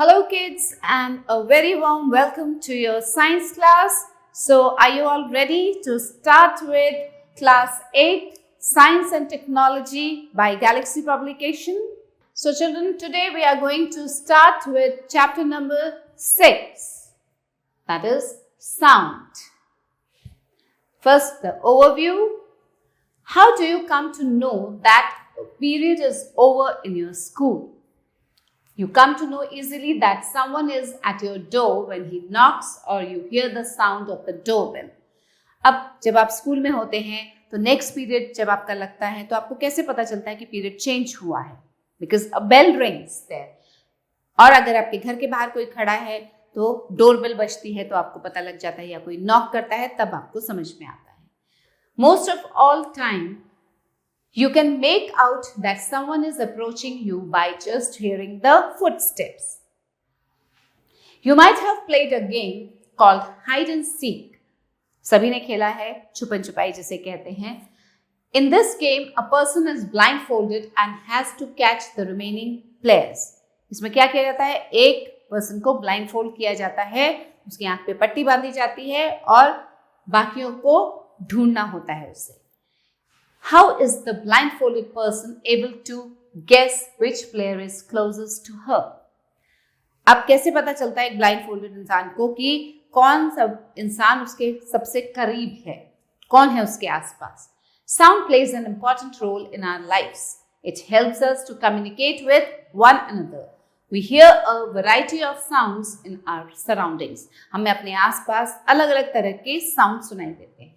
Hello kids and a very warm welcome to your science class. So are you all ready to start with class 8 Science and Technology by Galaxy Publication? So children, today we are going to start with chapter number 6, that is sound. First, the overview. How do you come to know that a period is over in your school? You come to know easily that someone is at your door when he knocks or you hear the sound of the doorbell. अब जब आप school में होते हैं तो next period जब आपका लगता है तो आपको कैसे पता चलता है कि पीरियड चेंज हुआ है? Because a bell rings there. और अगर आपके घर के बाहर कोई खड़ा है तो डोरबेल बजती है तो आपको पता लग जाता है, या कोई नॉक करता है तब आपको समझ में आता है. Most of all time you can make out that someone is approaching you by just hearing the footsteps. You might have played a game called hide and seek. सभी ने खेला है छुपन छुपाई जिसे कहते हैं. In this game, a person is blindfolded and has to catch the remaining players. इसमें क्या किया जाता है? एक पर्सन को blindfold किया जाता है, उसकी आंख पे पट्टी बांधी जाती है और बाकियों को ढूंढना होता है उसे. How is the blindfolded person able to guess which player is closest to her? अब कैसे पता चलता है एक blindfolded इंसान को कि कौन सा इंसान उसके सबसे करीब है, कौन है उसके आसपास? Sound plays an important role in our lives. It helps us to communicate with one another. We hear a variety of sounds in our surroundings. हमें अपने आसपास अलग-अलग तरह के साउंड सुनाई देते हैं.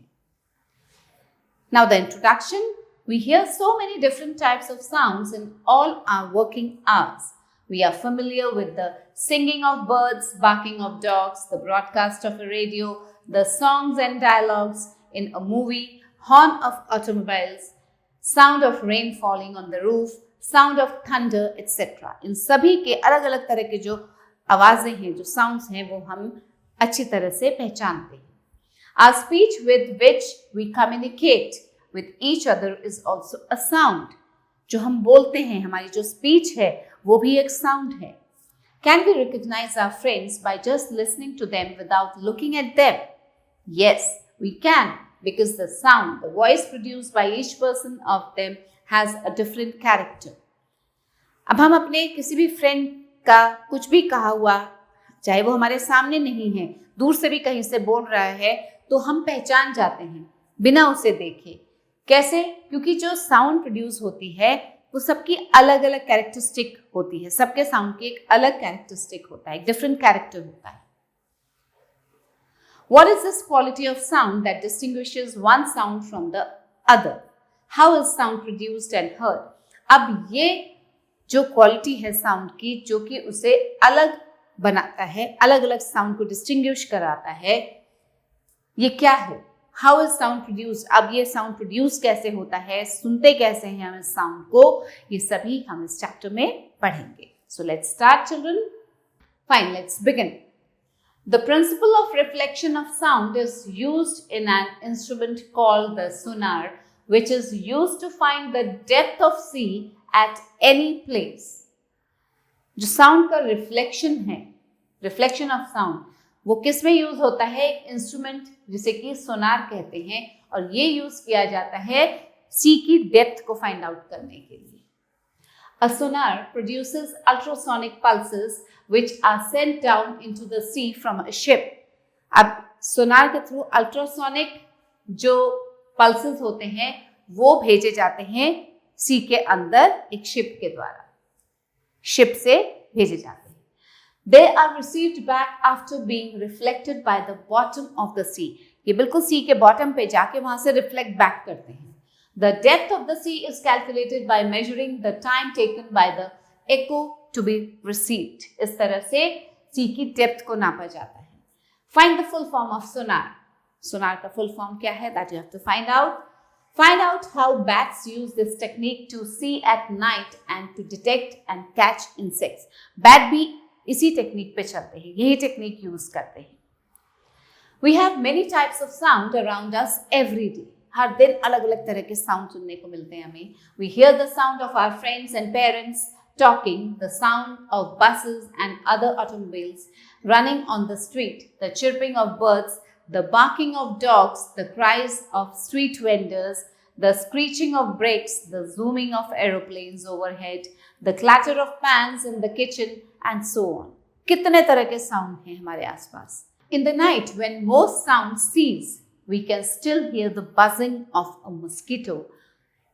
Now the introduction. We hear so many different types of sounds in all our working hours. We are familiar with the singing of birds, barking of dogs, the broadcast of a radio, the songs and dialogues in a movie, horn of automobiles, sound of rain falling on the roof, sound of thunder, etc. इन सभी के अलग-अलग तरह के जो आवाजें हैं, जो sounds हैं, वो हम अच्छी तरह से पहचानते हैं. Our speech with which we communicate with each other is also a sound. जो हम बोलते हैं, हमारी जो speech है, वो भी एक sound है. Can we recognize our friends by just listening to them without looking at them? Yes, we can, because the sound, the voice produced by each person of them has a different character. अब हम अपने किसी भी friend का कुछ भी कहा हुआ, चाहे वो हमारे सामने नहीं है, दूर से भी कहीं से बोल रहा है, तो हम पहचान जाते हैं बिना उसे देखे. कैसे? क्योंकि जो साउंड प्रोड्यूस होती है वो सबकी अलग अलग कैरेक्टरिस्टिक होती है. सबके साउंड की एक अलग कैरेक्टरिस्टिक होता है, एक डिफरेंट कैरेक्टर होता है. What is this quality of sound that distinguishes one sound from the other? How is sound produced and heard? अब ये जो क्वालिटी है साउंड की, जो कि उसे अलग बनाता है, अलग अलग साउंड को डिस्टिंग्विश कराता है, ये क्या है? How is sound produce? अब ये साउंड प्रोड्यूस कैसे होता है, सुनते कैसे हैं हम इस साउंड को, ये सभी हम इस चैप्टर में पढ़ेंगे. So let's start children. Fine, let's begin. The principle of reflection of sound is used in an instrument called the sonar, which is used to find the depth of sea at any place. जो sound का reflection है, reflection of sound, वो किस में use होता है? एक instrument जिसे कि सोनार कहते हैं, और ये यूज किया जाता है सी की डेप्थ को फाइंड आउट करने के लिए. A sonar produces ultrasonic pulses which are sent down into the sea from a ship. अब सोनार के थ्रू अल्ट्रासोनिक जो पल्सेस होते हैं वो भेजे जाते हैं सी के अंदर एक शिप के द्वारा, शिप से भेजे जाते हैं. They are received back after being reflected by the bottom of the sea. ये बिल्कुल सी के बॉटम पे जाके वहां से रिफ्लेक्ट बैक करते हैं. The depth of the sea is calculated by measuring the time taken by the echo to be received. इस तरह से सी की डेप्थ को नापा जाता है. Find the full form of sonar. सोनार का फुल फॉर्म क्या है? That you have to find out. Find out how bats use this technique to see at night and to detect and catch insects. Bat भी इसी technique पे चलते हैं, यही technique use करते हैं. We have many types of sound around us every day. हर दिन अलग अलग तरह के साउंड सुनने को मिलते हैं हमें. We hear the sound of our friends and parents, talking, the sound of buses and other automobiles running on the street, the chirping of birds, the barking of dogs, the cries of street vendors, the screeching of brakes, the zooming of aeroplanes overhead, the clatter of pans in the kitchen, and so on. कितने तरह के sound हैं हमारे आसपास. In the night, when most sounds cease, we can still hear the buzzing of a mosquito.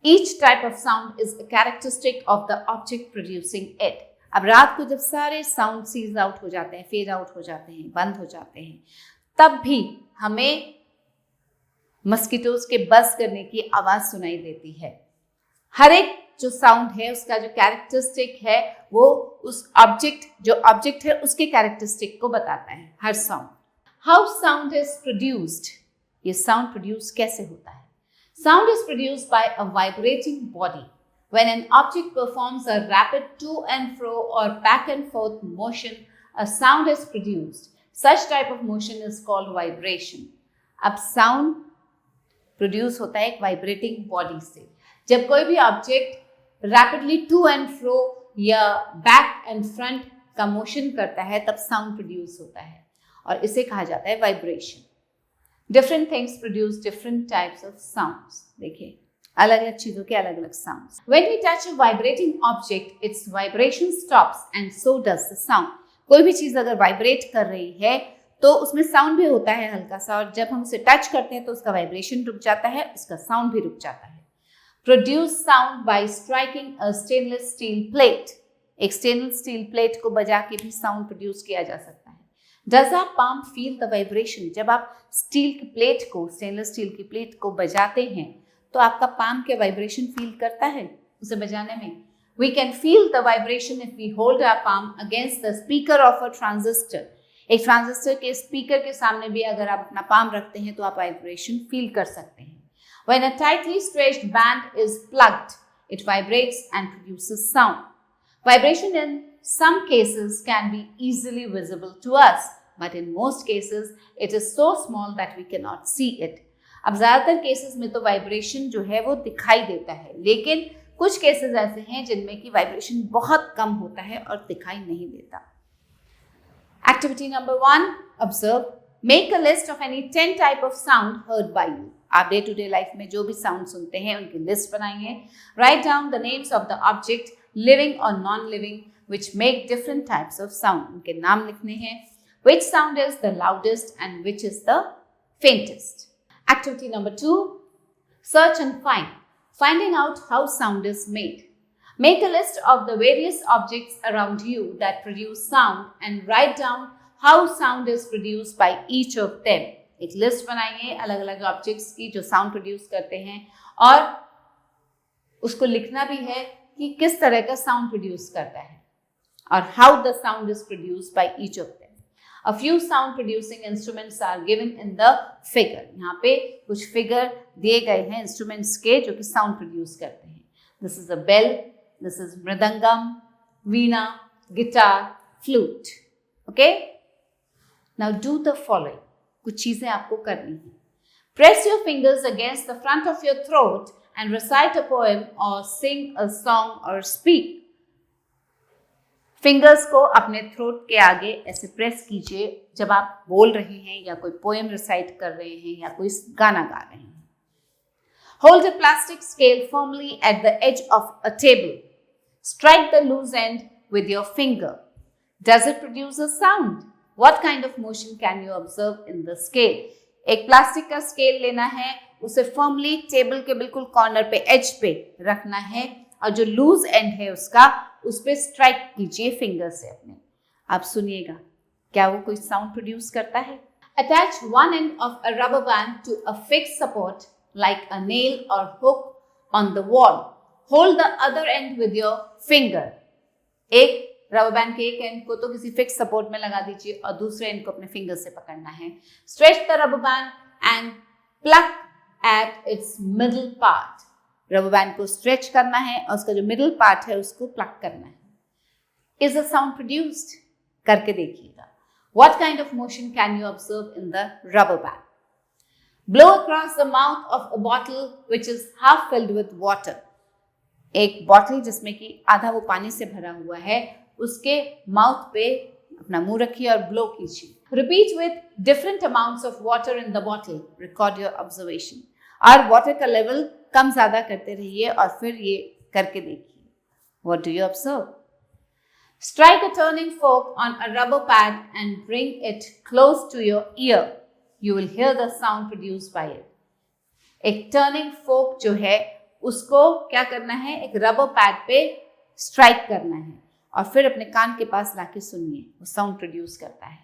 Each type of sound is a characteristic of the object producing it. अब रात को जब सारे sound cease out हो जाते हैं, fade out हो जाते हैं, बंद हो जाते हैं, तब भी हमें मस्किटोज के बज़ करने की आवाज सुनाई देती है. हर एक जो साउंड है उसका जो कैरेक्टरिस्टिक है वो उस ऑब्जेक्ट है उसके कैरेक्टरिस्टिक को बताता है. हर sound. How sound is produced. ये साउंड प्रोड्यूस कैसे होता है? Sound is produced by a vibrating body. When an object performs a rapid to and fro or back and forth motion, a sound is produced. Such type of motion is called vibration. अब sound produce होता है एक vibrating body से. जब कोई भी object rapidly to and fro या back and front का मोशन करता है तब साउंड प्रोड्यूस होता है और इसे कहा जाता है vibration. Different things produce different types of sounds. देखिए अलग अलग चीजों के अलग अलग sounds. When we touch a vibrating object its vibration stops and so does the sound. कोई भी चीज अगर वाइब्रेट कर रही है तो उसमें साउंड भी होता है हल्का सा, और जब हम उसे टच करते हैं तो उसका वाइब्रेशन रुक जाता है, उसका साउंड भी रुक जाता है. Produce sound bye striking a stainless steel plate. एक स्टेनलेस स्टील प्लेट को बजा के भी साउंड प्रोड्यूस किया जा सकता है. Does our palm feel the vibration. जब आप स्टील की प्लेट को, स्टेनलेस स्टील की प्लेट को बजाते हैं तो आपका पाम के वाइब्रेशन फील करता है उसे बजाने में. We can feel the vibration if we hold our palm against the speaker of a transistor. एक ट्रांजिस्टर के स्पीकर के सामने भी अगर आप अपना पाम रखते हैं तो आप वाइब्रेशन फील कर सकते हैं. When a tightly stretched band is plugged, it vibrates and produces sound. Vibration in some cases can be easily visible to us, but in most cases it is so small that we cannot see it. अब ज़्यादातर cases में तो vibration जो है वो दिखाई देता है, लेकिन कुछ केसेस ऐसे हैं जिनमें कि वाइब्रेशन बहुत कम होता है और दिखाई नहीं देता. Activity number 1, observe. Make a list of any 10 type of sound heard by you. आप डे टू डे लाइफ में जो भी साउंड सुनते हैं उनकी लिस्ट बनाइए. Write down the names of the object, living or non-living, which make different types of sound. उनके नाम लिखने हैं. Which sound is the loudest and which is the faintest? Activity number 2, search and find. Finding out how sound is made. Make a list of the various objects around you that produce sound and write down how sound is produced by each of them. एक list बनाइए अलग अलग objects की जो sound produce करते हैं और उसको लिखना भी है कि किस तरह का साउंड प्रोड्यूस करता है और how the sound is produced by each of them. A few sound producing instruments are given in the figure. यहाँ पे कुछ फिगर दिए गए हैं इंस्ट्रूमेंट्स के जो कि साउंड प्रोड्यूस करते हैं. This is a bell. This is mridangam, veena, guitar, flute. Okay? Now do the following. कुछ चीजें आपको करनी है. Press your fingers against the front of your throat and recite a poem or sing a song or speak. Fingers को अपने throat के आगे ऐसे प्रेस कीजिए जब आप बोल रहे हैं या कोई पोएम रिसाइट कर रहे हैं या कोई गाना गा रहे हैं. Hold a plastic scale firmly at the edge of a table. Strike the loose end with your finger. Does it produce a sound? What kind of motion can you observe in the scale? एक plastic का scale लेना है, उसे firmly table के बिल्कुल corner पे, as पे रखना है और जो लूज एंड है उसका उस पे स्ट्राइक कीजिए फिंगर से अपने. आप सुनिएगा क्या वो कोई साउंड प्रोड्यूस करता है. Attach one end of a rubber band to a fixed support like a nail or hook on the wall. Hold the other end with your finger. एक रबर बैंड के एक एंड को तो किसी fix support में लगा दीजिए और दूसरे एंड को अपने फिंगर से पकड़ना है. Stretch the rubber band and pluck at its middle part. Rubber band को स्ट्रेच करना है और उसका जो मिडिल पार्ट है उसको प्लग करना है. Is the sound produced? करके देखिएगा. What kind of motion can you observe in the rubber band? Blow across the mouth of a bottle which is half filled with water. एक bottle जिसमें कि आधा वो पानी से भरा हुआ है, उसके माउथ पे अपना मुंह रखिए और ब्लो कीजिए. Repeat with different amounts of water in the bottle. Record your observation. और वाटर का लेवल कम ज्यादा करते रहिए और फिर ये करके देखिए. What do you observe? Strike a turning fork on a rubber pad and bring it close to your ear. You will hear the sound produced by it. एक टर्निंग फोक जो है उसको क्या करना है, एक रबर पैड पे स्ट्राइक करना है और फिर अपने कान के पास लाके सुनिए, वो साउंड प्रोड्यूस करता है.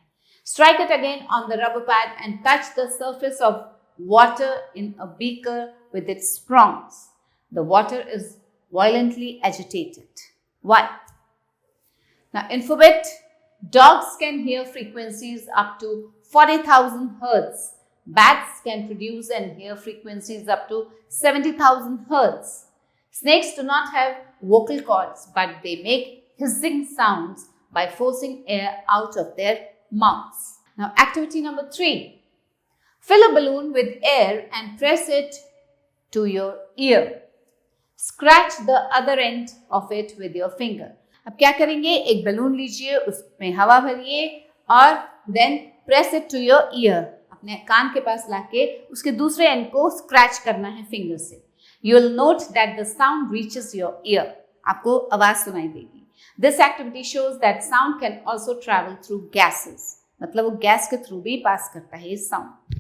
Strike it again on the rubber pad and touch the surface of water in a beaker with its prongs. The water is violently agitated. Why? Now, infobit, dogs can hear frequencies up to 40,000 hertz. Bats can produce and hear frequencies up to 70,000 hertz. Snakes do not have vocal cords, but they make hissing sounds by forcing air out of their mouths. Now, activity number 3. Fill a balloon with air and press it to your ear. Scratch the other end of it with your finger. अब क्या करेंगे, एक balloon लीजिए, उसमें हवा भरिए और then press it to your ear. अपने कान के पास लाके उसके दूसरे एंड को स्क्रैच करना है फिंगर से. You will note that the sound reaches your year. आपको आवाज सुनाई देगी. This activity shows that sound can also travel through gases. मतलब वो गैस के थ्रू भी पास करता है ये sound.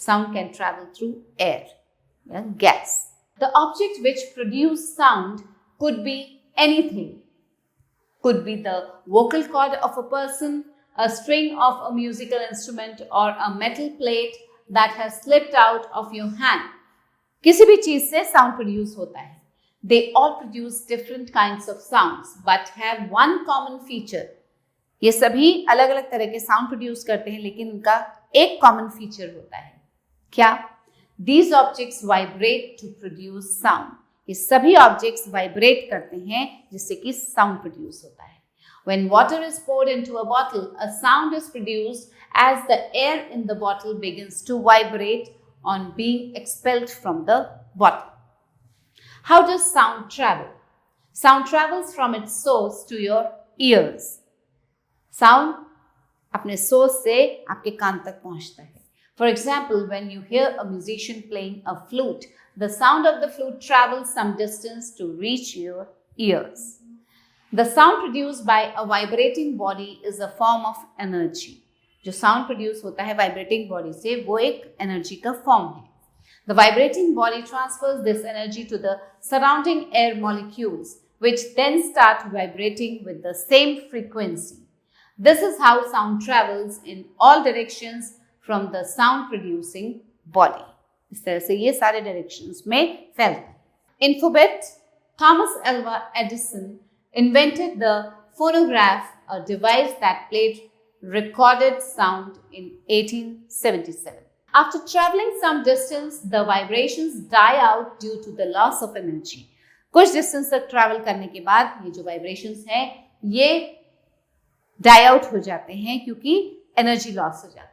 Sound can travel through air, gas. The object which produce sound could be anything. Could be the vocal cord of a person, a string of a musical instrument, or a metal plate that has slipped out of your hand. किसी भी चीज से sound produce होता है. They all produce different kinds of sounds, but have one common feature. ये सभी अलग अलग तरह के sound produce करते हैं, लेकिन उनका एक common feature होता है. क्या? These objects vibrate to produce sound. ये सभी ऑब्जेक्ट्स वाइब्रेट करते हैं जिससे कि साउंड प्रोड्यूस होता है. When water is poured into a bottle, a sound is produced as the air in the bottle begins to vibrate on being expelled from the bottle. How does sound travel? Sound travels from its source to your ears. Sound अपने source से आपके कान तक पहुंचता है. For example, when you hear a musician playing a flute, the sound of the flute travels some distance to reach your ears. The sound produced by a vibrating body is a form of energy. जो sound produce होता है vibrating body से, वो एक energy का form है. The vibrating body transfers this energy to the surrounding air molecules, which then start vibrating with the same frequency. This is how sound travels in all directions from the sound producing body. इस तरह से ये सारे directions में फैलता है. Infobit, Thomas Alva Edison invented the phonograph, a device that played recorded sound in 1877. After traveling some distance, the vibrations die out due to the loss of energy. कुछ distance तक ट्रैवल करने के बाद ये जो वाइब्रेशंस हैं ये die out हो जाते हैं क्योंकि एनर्जी लॉस हो जाता है.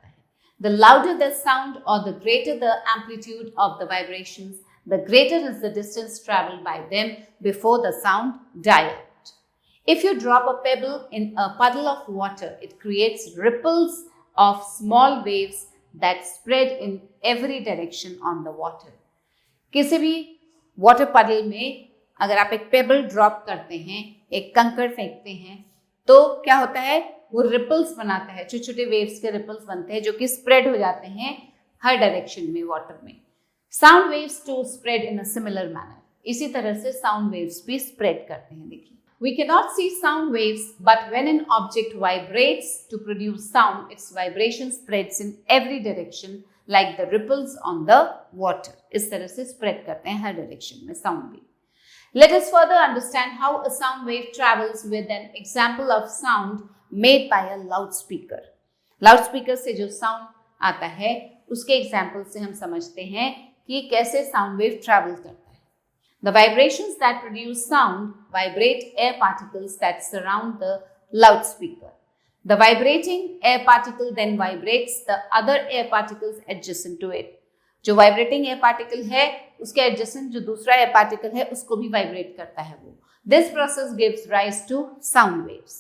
The louder the sound or the greater the amplitude of the vibrations, the greater is the distance traveled by them before the sound die out. If you drop a pebble in a puddle of water, it creates ripples of small waves that spread in every direction on the water. किसी भी water puddle में अगर आप एक pebble drop करते हैं, एक कंकड़ फेंकते हैं, तो क्या होता है, वो रिपल्स बनाता है, छोटे छोटे वेव्स के रिपल्स बनते हैं जो कि स्प्रेड हो जाते हैं हर डायरेक्शन में वाटर में. Sound waves to spread in a similar manner. इसी तरह से साउंड वेव्स भी स्प्रेड करते हैं. देखिए, we can not see sound waves, but when an object vibrates to produce sound, its vibration spreads in every direction like the ripples on the water. इस तरह से स्प्रेड करते हैं हर डायरेक्शन में sound wave. Let us further understand how a sound wave travels with an example of sound made by a loudspeaker. Loudspeaker से जो sound आता है उसके example से हम समझते हैं कि कैसे sound wave travel करता है. The vibrations that produce sound vibrate air particles that surround the loudspeaker. The vibrating air particle then vibrates the other air particles adjacent to it. जो वाइब्रेटिंग एयर पार्टिकल है उसके adjacent जो दूसरा air particle है उसको भी vibrate करता है वो. This process gives rise to sound waves.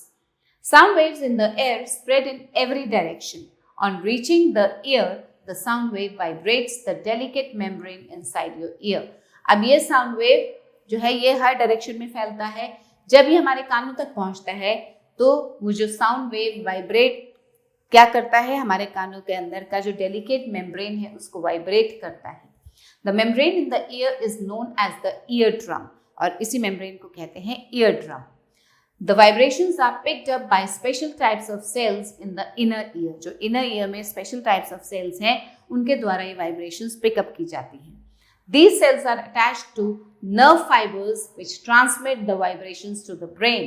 Sound waves in the air spread in every direction. On reaching the ear the sound wave vibrates the delicate membrane inside your ear. अब ये sound wave जो है ये हर direction में फैलता है. जब ये हमारे कानों तक पहुंचता है तो वो जो साउंड वेव वाइब्रेट क्या करता है, हमारे कानों के अंदर का जो डेलिकेट मेम्ब्रेन है उसको वाइब्रेट करता है. The membrane in the ear is known as the year drum, और इसी मेम्ब्रेन को कहते हैं ear drum. The vibrations are picked up by special types of cells in the inner ear. जो इनर ईयर में special types of cells हैं उनके द्वारा ये वाइब्रेशंस पिकअप की जाती हैं. These cells are attached to nerve fibers which transmit the vibrations to the brain.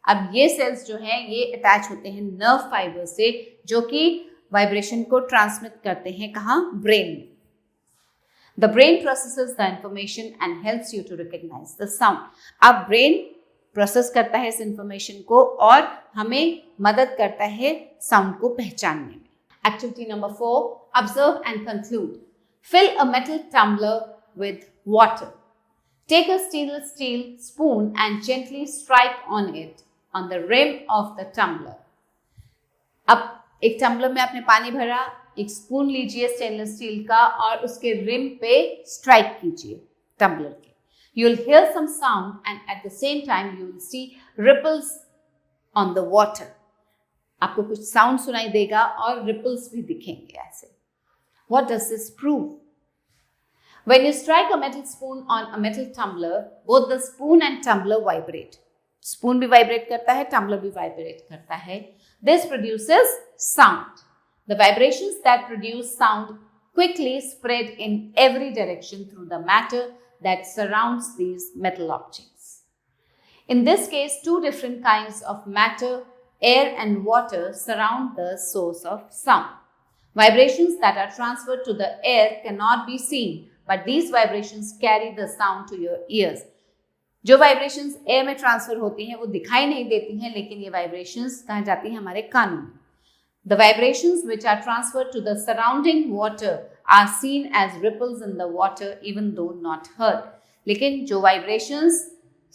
अब ये सेल्स जो हैं ये अटैच होते हैं नर्व फाइबर से जो कि वाइब्रेशन को ट्रांसमिट करते हैं कहाँ, ब्रेन में. The brain processes the information and helps you to recognise the sound. अब ब्रेन प्रोसेस करता है इस इंफॉर्मेशन को और हमें मदद करता है साउंड को पहचानने में. Activity number 4, observe and conclude. Fill a metal tumbler with water. Take a stainless steel spoon and gently strike on it on the rim of the tumbler. अब एक टम्बलर में आपने पानी भरा, एक स्पून लीजिए स्टेनलेस स्टील का और उसके रिम पे स्ट्राइक कीजिए टम्बलर के. You will hear some sound and at the same time you will see ripples on the water. आपको कुछ साउंड सुनाई देगा और रिपल्स भी दिखेंगे ऐसे. What does this prove? When you strike a metal spoon on a metal tumbler, both the spoon and tumbler vibrate. Spoon भी vibrate करता है, tumbler भी vibrate करता है. This produces sound. The vibrations that produce sound quickly spread in every direction through the matter that surrounds these metal objects. In this case, two different kinds of matter, air and water, surround the source of sound. Vibrations that are transferred to the air cannot be seen, but these vibrations carry the sound to your ears. जो vibrations air में transfer होती हैं वो दिखाई नहीं देती हैं, लेकिन ये vibrations कहाँ जाती हैं, हमारे कानों में. The vibrations which are transferred to the surrounding water are seen as ripples in the water even though not heard. लेकिन जो vibrations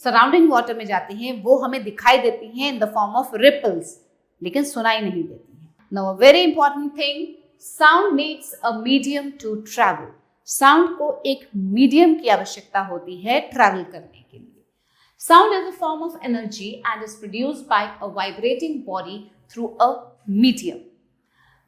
surrounding water में जाती हैं वो हमें दिखाई देती हैं in the form of ripples, लेकिन सुनाई नहीं देती हैं. Now a very important thing, sound needs a medium to travel. Sound को एक मीडियम की आवश्यकता होती है ट्रैवल करने के लिए. Sound is a form of energy and is produced by a vibrating body through a medium.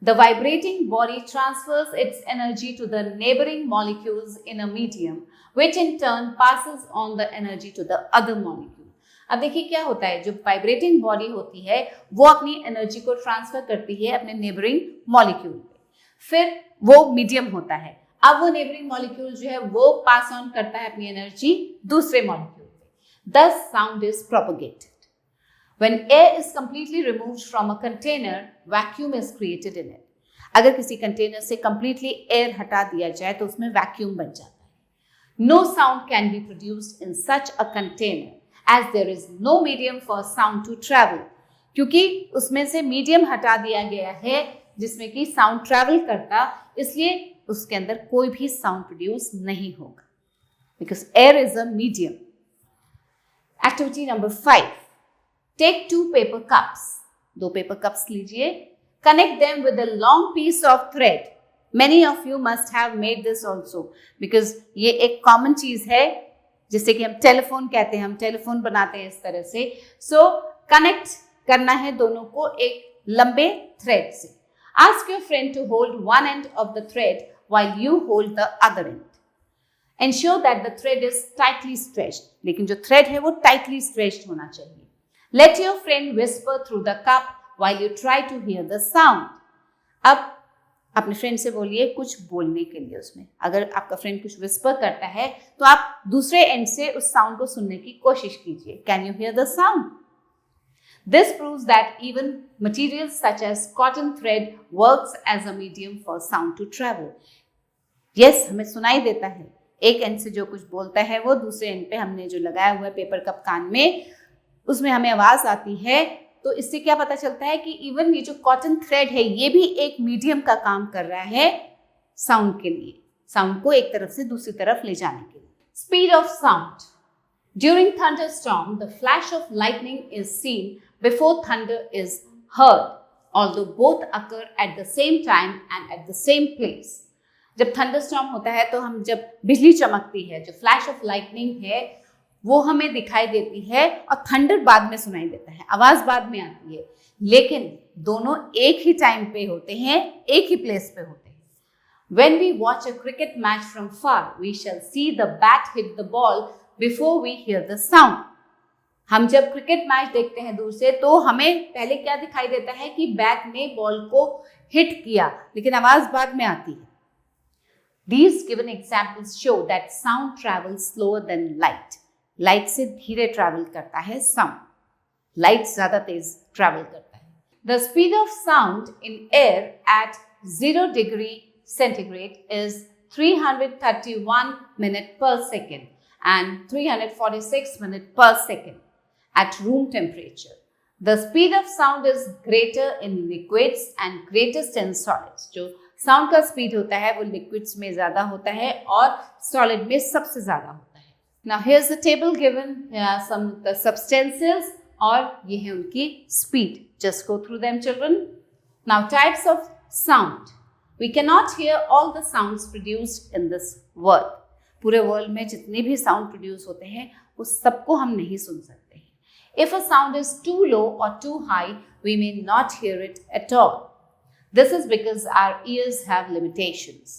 The vibrating body transfers its energy to the neighboring molecules in a medium, which in turn passes on the energy to the other molecule. अब देखिए क्या होता है, जो vibrating body होती है वो अपनी एनर्जी को ट्रांसफर करती है अपने नेबरिंग मॉलिक्यूल पे. फिर वो मीडियम होता है. अब वो नेबरिंग मॉलिक्यूल जो है वो पास ऑन करता है अपनी एनर्जी दूसरे मॉलिक्यूल पे. Thus sound is propagated. When air is completely removed from a container, vacuum is created in it. अगर किसी कंटेनर से completely air हटा दिया जाए तो उसमें वैक्यूम बन जाता है. No sound can be produced in such a container as there is no medium for sound to travel. क्योंकि उसमें से मीडियम हटा दिया गया है जिसमें कि साउंड ट्रैवल करता, इसलिए उसके अंदर कोई भी साउंड प्रोड्यूस नहीं होगा. Because air is a medium. Activity number 5, take 2 paper cups. 2 paper cups लीजिए. Connect them with a long piece of thread. Many of you must have made this also, because ये एक common चीज है जिससे कि हम टेलीफोन कहते हैं, हम टेलीफोन बनाते हैं इस तरह से. सो कनेक्ट करना है दोनों को एक लंबे थ्रेड से. Ask your friend to hold one end of the thread while you hold the other end. Ensure that the thread is tightly stretched. लेकिन जो thread है वो tightly stretched होना चाहिए. Let your friend whisper through the cup while you try to hear the sound. अब अपने friend से बोलिए कुछ बोलने के लिए उसमें. अगर आपका फ्रेंड कुछ विस्पर करता है तो आप दूसरे एंड से उस साउंड को सुनने की कोशिश कीजिए. Can you hear the sound? This proves that even materials such as cotton thread works as a medium for sound to travel. Yes, हमें सुनाई देता है. एक एंड से जो कुछ बोलता है वो दूसरे एंड पे हमने जो लगाया हुआ है पेपर कप कान में उसमें हमें आवाज आती है. तो इससे क्या पता चलता है कि इवन ये जो कॉटन थ्रेड है ये भी एक मीडियम का काम कर रहा है साउंड के लिए. साउंड को एक तरफ से दूसरी तरफ ले जाने के लिए। Speed of sound. During thunderstorm the flash of lightning is seen before thunder is heard, although both occur at the same time and at the same place. जब थंडरस्टॉर्म होता है तो हम जब बिजली चमकती है, जो फ्लैश ऑफ लाइटनिंग है वो हमें दिखाई देती है और थंडर बाद में सुनाई देता है, आवाज बाद में आती है, लेकिन दोनों एक ही टाइम पे होते हैं, एक ही प्लेस पे होते हैं। When we watch a cricket match from far, we shall see the bat hit the ball before we hear the sound. हम जब क्रिकेट मैच देखते हैं दूर से तो हमें पहले क्या दिखाई देता है कि बैट ने बॉल को हिट किया, लेकिन आवाज बाद में आती है। These given examples show that sound travels slower than light. Light से धीरे ट्रैवल करता है साउंड, लाइट ज्यादा तेज ट्रैवल करता है। The speed of sound in air at 0 degree centigrade is 331 minutes per second and 346 minutes per second at room temperature. The speed of sound is greater in liquids and greatest in solids. जो sound का speed होता है वो liquids में ज्यादा होता है और सॉलिड में सबसे ज्यादा होता है। Now here's the table given, some the substances और ये है उनकी speed. Just go through them, children. Now types of sound. We cannot hear all the sounds produced in this world. पूरे वर्ल्ड में जितने भी साउंड प्रोड्यूस होते हैं वो सबको हम नहीं सुन सकते हैं। If a sound is too low or too high, we may not hear it at all. This is because our ears have limitations.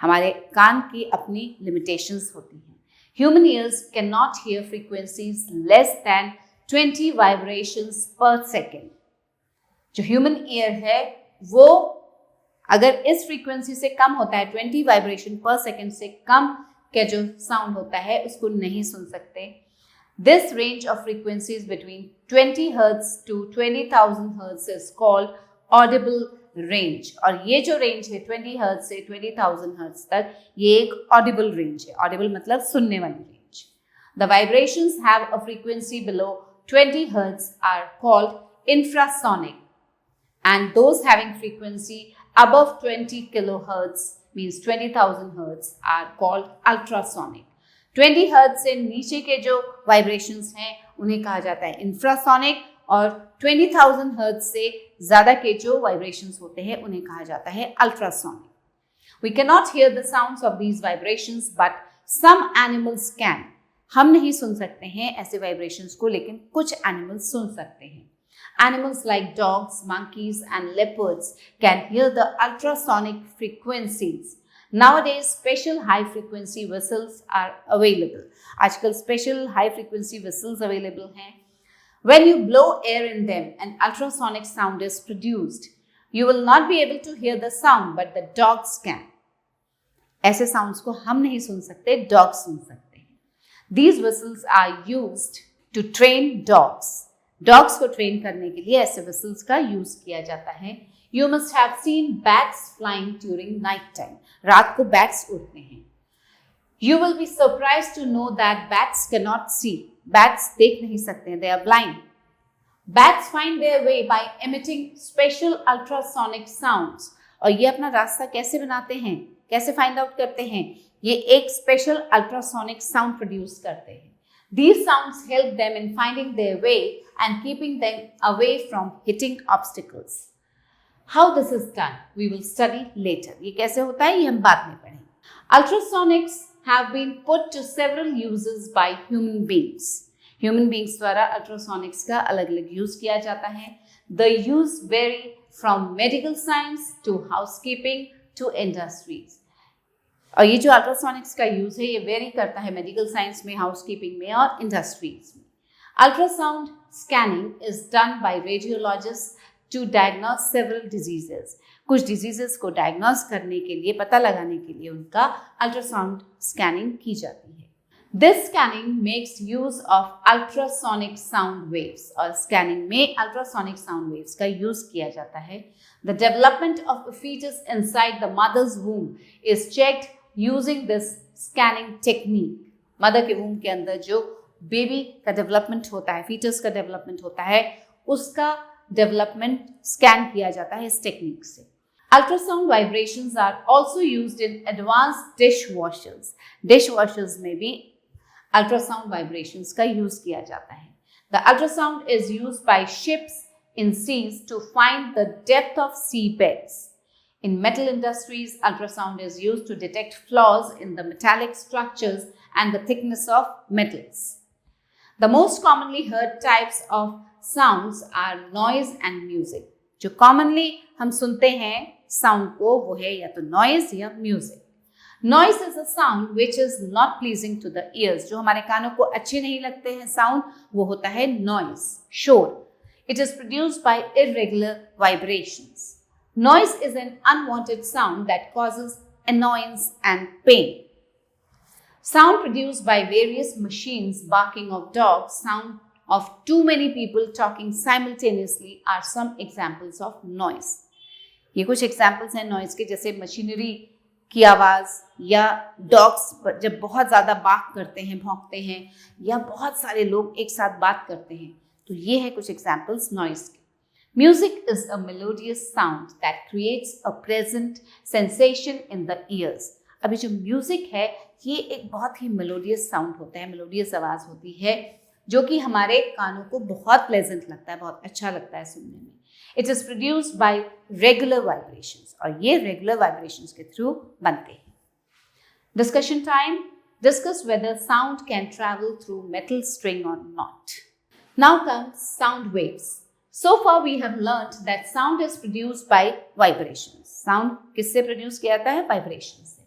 हमारे कान की अपनी limitations होती हैं। Human ears cannot hear frequencies less than 20 vibrations per second. जो human ear है वो अगर इस frequency से कम होता है, 20 vibration per second से कम का जो sound होता है उसको नहीं सुन सकते। This range of frequencies between 20 Hz to 20,000 Hz is called audible range. और ये जो रेंज है 20 Hz से 20,000 Hz तक, ये एक audible range है। Audible मतलब सुनने वाली range. The vibrations have a frequency below 20 Hz are called infrasonic, and those having frequency above 20 kilohertz means 20,000 Hz are called ultrasonic. 20 Hz से नीचे के जो वाइब्रेशंस हैं उन्हें कहा जाता है इंफ्रासोनिक, और 20,000 Hz से ज़्यादा के जो वाइब्रेशंस होते हैं उन्हें कहा जाता है ultrasonic. We cannot hear the sounds of these vibrations, but some animals can. हम नहीं सुन सकते हैं ऐसे वाइब्रेशंस को, लेकिन कुछ एनिमल्स सुन सकते हैं। Animals like dogs, monkeys and leopards can hear the ultrasonic frequencies. Nowadays, special high frequency whistles are available. आजकल special high frequency whistles available हैं। When you blow air in them, an ultrasonic sound is produced. You will not be able to hear the sound, but the dogs can. ऐसे sounds को हम नहीं सुन सकते, dogs सुन सकते हैं। These whistles are used to train dogs. Dogs को train करने के लिए ऐसे whistles का use किया जाता है। You must have seen bats flying during night time. रात को bats उड़ते हैं। You will be surprised to know that bats cannot see. Bats देख नहीं सकते, they are blind. Bats find their way by emitting special ultrasonic sounds. और ये अपना रास्ता कैसे बनाते हैं, कैसे find out करते हैं? ये एक special ultrasonic sound produce करते हैं। These sounds help them in finding their way and keeping them away from hitting obstacles. How this is done, we will study later. ये कैसे होता है ये हम बाद में पढ़ेंगे। Ultrasonics have been put to several uses by human beings. Human beings द्वारा ultrasonics का अलग-अलग use किया जाता है। The use vary from medical science to housekeeping to industries. और ये जो ultrasonics का use है ये vary करता है medical science में, housekeeping में और industries में। Ultrasound scanning is done by radiologists to diagnose several diseases. कुछ diseases को diagnose करने के लिए, पता लगाने के लिए उनका ultrasound scanning की जाती है। This scanning makes use of ultrasonic sound waves, और scanning में ultrasonic sound waves का use किया जाता है। The development of a fetus inside the mother's womb is checked using this scanning technique. Mother के womb के अंदर जो बेबी का डेवलपमेंट होता है, fetus का डेवलपमेंट होता है, उसका डेवलपमेंट स्कैन किया जाता है इस टेक्निक से। Ultrasound vibrations are also used in advanced dishwashers. Dishwashers में भी ultrasound vibrations का use किया जाता है. The ultrasound is used by ships in seas to find the depth of seabeds. In metal industries, ultrasound is used to detect flaws in the metallic structures and the thickness of metals. The most commonly heard types of sounds are noise and music. जो commonly हम सुनते हैं sound को वो है या तो noise या music. Noise is a sound which is not pleasing to the ears. जो हमारे कानों को अच्छे नहीं लगते हैं sound, वो होता है noise, शोर. It is produced by irregular vibrations. Noise is an unwanted sound that causes annoyance and pain. Sound produced by various machines, barking of dogs, sound of too many people talking simultaneously are some examples of noise. ये कुछ examples हैं noise के, जैसे machinery की आवाज़ या dogs जब बहुत ज़्यादा बाक करते हैं, भौंकते हैं, या बहुत सारे लोग एक साथ बात करते हैं. तो ये है कुछ एग्जाम्पल्स नॉइस के. Music is a melodious sound that creates a present sensation in the years. अभी जो म्यूजिक है ये एक बहुत ही मेलोडियस साउंड होता है, मेलोडियस आवाज़ होती है जो कि हमारे कानों को बहुत प्लेजेंट लगता है, बहुत अच्छा लगता है सुनने में. It is produced by regular vibrations और ये regular vibrations के थ्रू बनते हैं. Discussion time. Discuss whether sound can travel through metal string or not. Now comes sound waves. So far we have learnt that sound is produced by vibrations. Sound किससे produce किया जाता है? Vibrations से.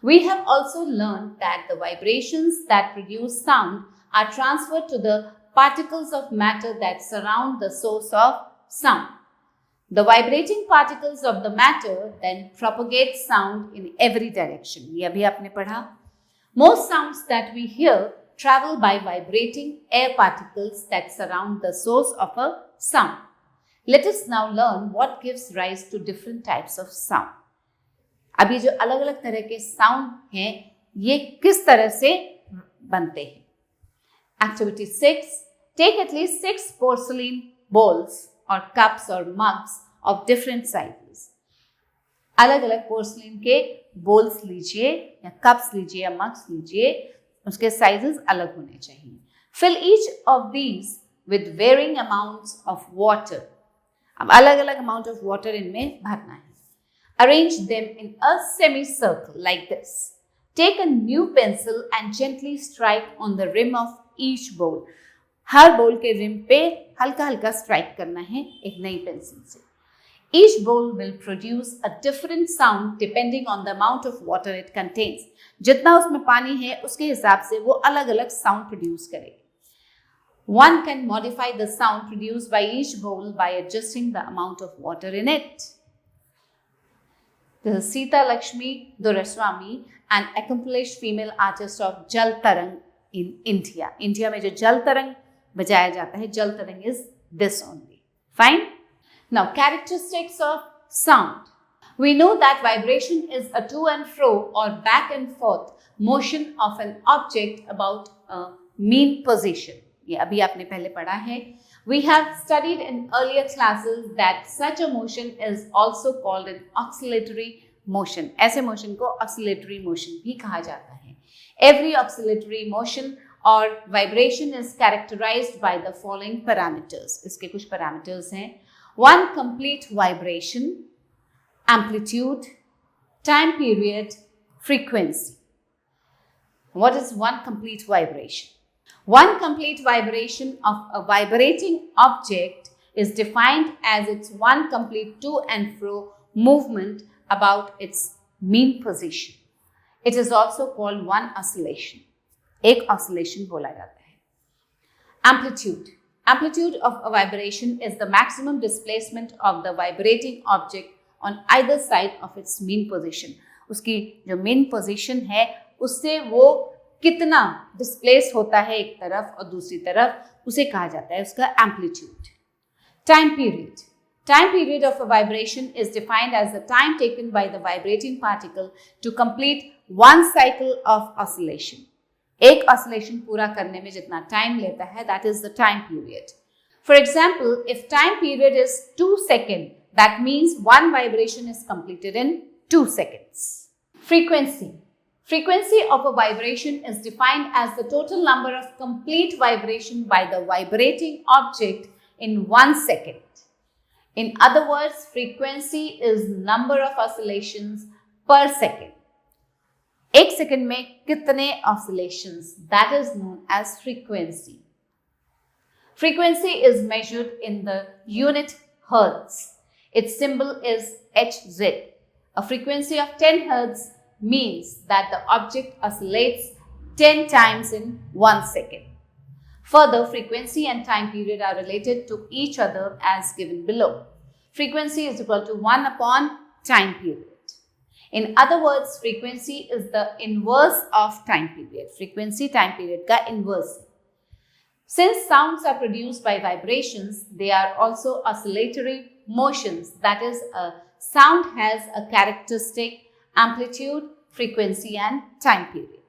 We have also learned that the vibrations that produce sound are transferred to the particles of matter that surround the source of sound. The vibrating particles of the matter then propagate sound in every direction. ये अभी आपने पढ़ा. Most sounds that we hear travel by vibrating air particles that surround the source of a sound. Let us now learn what gives rise to different types of sound. अभी जो अलग अलग तरह के sound हैं ये किस तरह से बनते हैं. Activity 6. Take at least 6 porcelain bowls or cups or mugs of different sizes. अलग अलग पोर्सलिन के बोल्स लीजिए या कप्स लीजिए या मग्स लीजिए, उसके साइजेस अलग होने चाहिए. Fill each of these with varying amounts of water. अब अलग अलग amount of water इनमें भरना है. Arrange them in a semicircle like this. Take a new pencil and gently strike on the rim of each bowl. हर बोल के rim पे हल्का हल्का स्ट्राइक करना है एक नई पेंसिल से. Each bowl will produce a different sound depending on the amount of water it contains. जितना उसमें पानी है उसके हिसाब से वो अलग अलग साउंड प्रोड्यूस करेगी. One can modify the sound produced by each bowl by adjusting the amount of water in it. This is Sita Lakshmi Duraswamy, an accomplished female artist of Jal Tarang in India. India में जो जल तरंग बजाया जाता है, जल तरंग is this only. Fine? Now, characteristics of sound. We know that vibration is a to and fro or back and forth motion of an object about a mean position. ये अभी आपने पहले पढ़ा है. We have studied in earlier classes that such a motion is also called an oscillatory motion. ऐसे motion को oscillatory motion भी कहा जाता है. Every oscillatory motion or vibration is characterized by the following parameters. इसके कुछ parameters हैं. One, complete vibration, amplitude, time period, frequency. What is one complete vibration? One complete vibration of a vibrating object is defined as its one complete to and fro movement about its mean position. It is also called one oscillation. एक oscillation बोला जाता है. Amplitude. Amplitude of a vibration is the maximum displacement of the vibrating object on either side of its mean position. उसकी जो mean position है उससे वो कितना displace होता है एक तरफ और दूसरी तरफ, उसे कहा जाता है उसका amplitude. Time period. Time period of a vibration is defined as the time taken by the vibrating particle to complete one cycle of oscillation. एक oscillation पूरा करने में जितना time लेता है, that is the time period. For example, if time period is 2 seconds, That means one vibration is completed in 2 seconds. Frequency. Frequency of a vibration is defined as the total number of complete vibration by the vibrating object in 1 second. In other words, frequency is number of oscillations per second. एक second में कितने oscillations, that is known as frequency. Frequency is measured in the unit hertz. Its symbol is Hz. A frequency of 10 hertz means that the object oscillates 10 times in 1 second. Further, frequency and time period are related to each other as given below. Frequency is equal to 1 upon time period. In other words, frequency is the inverse of time period. Frequency time period का inverse. Since sounds are produced by vibrations, they are also oscillatory motions. That is, a sound has a characteristic amplitude, frequency and time period.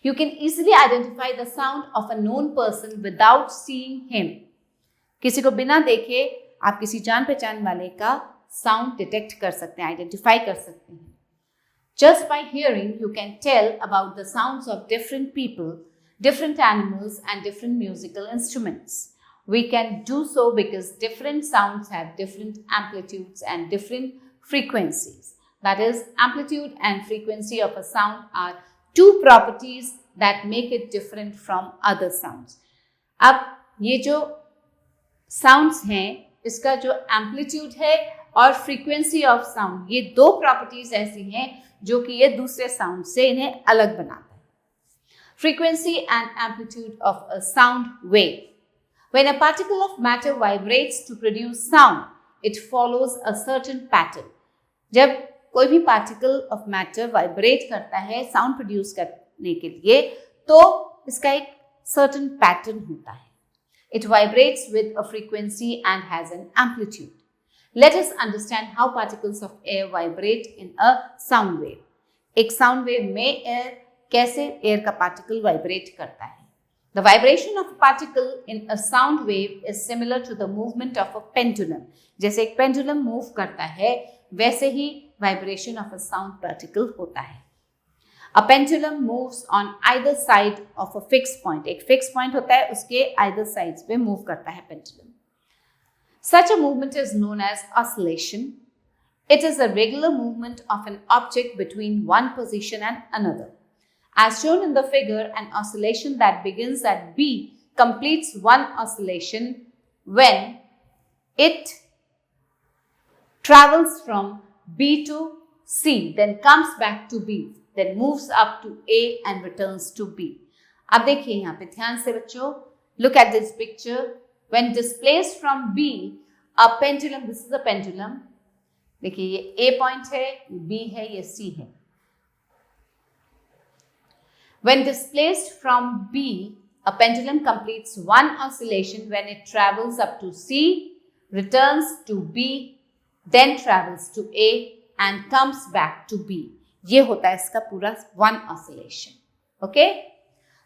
You can easily identify the sound of a known person without seeing him. किसी को बिना देखे आप किसी जान पहचान वाले का साउंड डिटेक्ट कर सकते हैं, आइडेंटिफाई कर सकते हैं. Just by hearing, you can tell about the sounds of different people, different animals and different musical instruments. We can do so because different sounds have different amplitudes and different frequencies. That is, amplitude and frequency of a sound are two properties that make it different from other sounds. अब ये जो sounds हैं, इसका जो amplitude है और frequency of sound, ये दो properties ऐसी हैं जो कि ये दूसरे साउंड से इन्हें अलग बनाता है. Frequency and amplitude of a sound wave. When a particle of matter vibrates to produce sound, it follows a certain pattern. जब कोई भी particle of matter vibrate करता है sound produce करने के लिए, तो इसका एक certain pattern होता है. It vibrates with a frequency and has an amplitude. Let us understand how particles of air vibrate in a sound wave. एक sound wave में air कैसे air का particle vibrate करता है. The vibration of a particle in a sound wave is similar to the movement of a pendulum. जैसे एक pendulum move करता है, वैसे ही vibration of a sound particle होता है. A pendulum moves on either side of a fixed point. एक fixed point होता है, उसके either sides पे move करता है pendulum. Such a movement is known as oscillation. It is a regular movement of an object between one position and another. As shown in the figure, an oscillation that begins at B completes one oscillation when it travels from B to C, then comes back to B, then moves up to A and returns to B. अब देखिए यहाँ पे ध्यान से बच्चों, look at this picture. When displaced from B, a pendulum, this is a pendulum. देखिए ये A point है, ये B है, ये C है. When displaced from B, a pendulum completes one oscillation when it travels up to C, returns to B, then travels to A and comes back to B. ये होता है इसका पूरा one oscillation. Okay?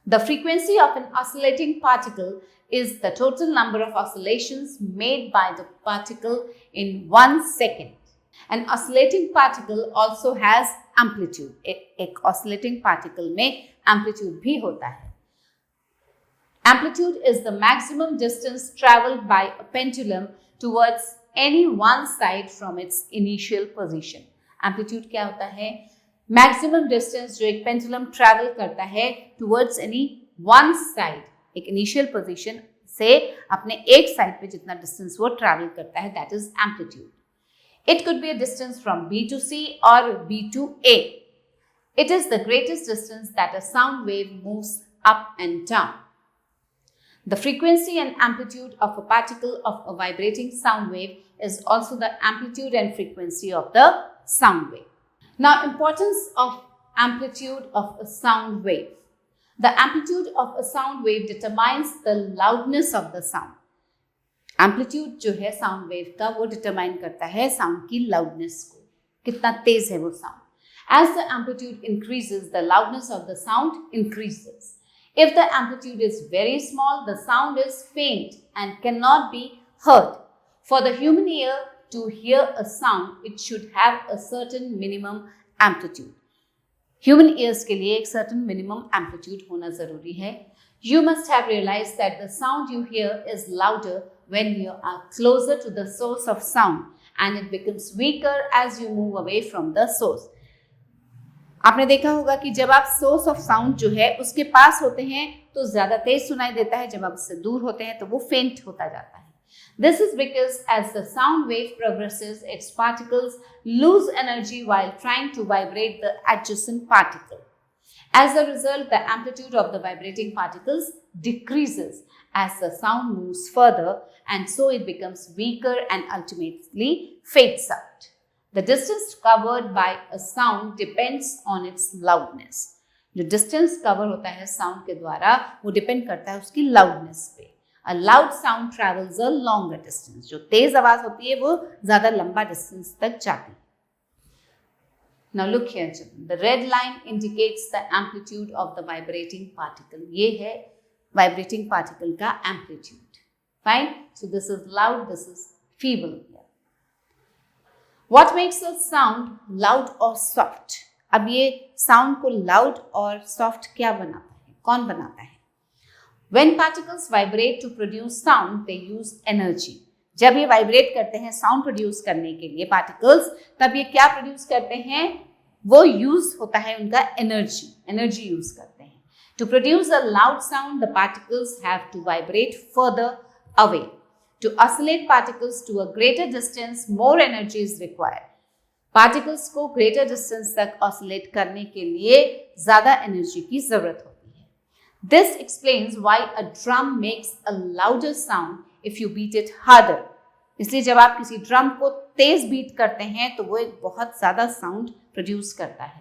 The frequency of an oscillating particle is the total number of oscillations made by the particle in 1 second. An oscillating particle also has amplitude. एक oscillating particle में amplitude भी होता है. Amplitude is the maximum distance traveled by a pendulum towards any one side from its initial position. Amplitude क्या होता है? Maximum distance जो एक pendulum travel करता है towards any one side, एक initial position से अपने एक side पे जितना distance वो travel करता है, that is amplitude. It could be a distance from B to C or B to A. It is the greatest distance that a sound wave moves up and down. The frequency and amplitude of a particle of a vibrating sound wave is also the amplitude and frequency of the sound wave. Now, importance of amplitude of a sound wave. The amplitude of a sound wave determines the loudness of the sound. Amplitude जो है sound wave का वो determine करता है sound की loudness को, कितना तेज है वो sound. As the amplitude increases, the loudness of the sound increases. If the amplitude is very small, the sound is faint and cannot be heard. For the human ear to hear a sound, it should have a certain minimum amplitude. Human ears के लिए एक certain minimum amplitude होना जरूरी है. You must have realized that the sound you hear is louder when you are closer to the source of sound and it becomes weaker as you move away from the source. आपने देखा होगा कि जब आप source of sound जो है उसके पास होते हैं तो ज्यादा तेज सुनाई देता है, जब आप उससे दूर होते हैं तो वो फेंट होता जाता है. This is because as the sound wave progresses, its particles lose energy while trying to vibrate the adjacent particle. As a result, the amplitude of the vibrating particles decreases as the sound moves further, and so it becomes weaker and ultimately fades out. The distance covered by a sound depends on its loudness. जो distance cover होता है sound के द्वारा वो depend करता है उसकी loudness पे. A loud sound travels a longer distance. जो तेज आवाज होती है वो ज्यादा लंबा distance तक जाती है. Now look here, children. The red line indicates the amplitude of the vibrating particle. ये है vibrating particle का amplitude. Fine? So this is loud, this is feeble here. What makes a sound loud or soft? अब ये sound को loud और soft क्या बनाता है? कौन बनाता है? When particles vibrate to produce sound, they use energy. जब ये वाइब्रेट करते हैं साउंड प्रोड्यूस करने के लिए पार्टिकल्स, तब ये क्या प्रोड्यूस करते हैं? वो यूज होता है उनका एनर्जी यूज करते हैं. To produce a loud sound, the particles have to vibrate further away. To oscillate particles to a greater distance, more energy is required. Particles को ग्रेटर डिस्टेंस तक ऑसिलेट करने के लिए ज्यादा एनर्जी की जरूरत होती है. This explains why a drum makes a louder sound if you beat it harder. इसलिए जब आप किसी ड्रम को तेज बीट करते हैं तो वो एक बहुत ज्यादा साउंड प्रोड्यूस करता है.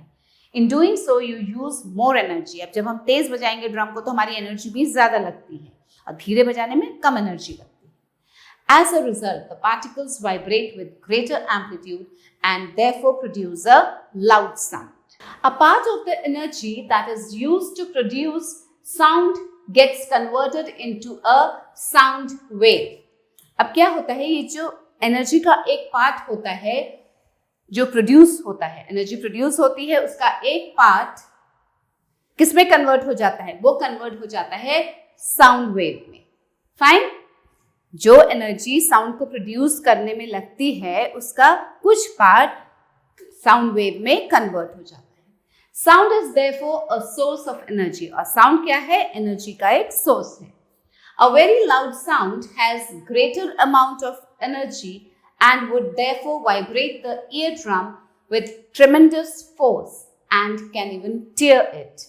In doing so, you use more energy. अब जब हम तेज बजाएंगे ड्रम को तो हमारी एनर्जी भी ज्यादा लगती है और धीरे बजाने में कम एनर्जी लगती है. As a result, the particles vibrate with greater amplitude and therefore produce a loud sound. A part of the energy that is used to produce sound gets converted into a sound wave. अब क्या होता है, ये जो energy का एक part होता है जो प्रोड्यूस होता है, एनर्जी प्रोड्यूस होती है, उसका एक पार्ट किसमें कन्वर्ट हो जाता है? वो कन्वर्ट हो जाता है साउंड वेव में. फाइन. जो एनर्जी साउंड को प्रोड्यूस करने में लगती है उसका कुछ पार्ट साउंड वेव में कन्वर्ट हो जाता है. Sound is therefore a source of energy. और sound क्या है? एनर्जी का एक सोर्स है. A very loud sound has greater amount of energy and would therefore vibrate the eardrum with tremendous force and can even tear it.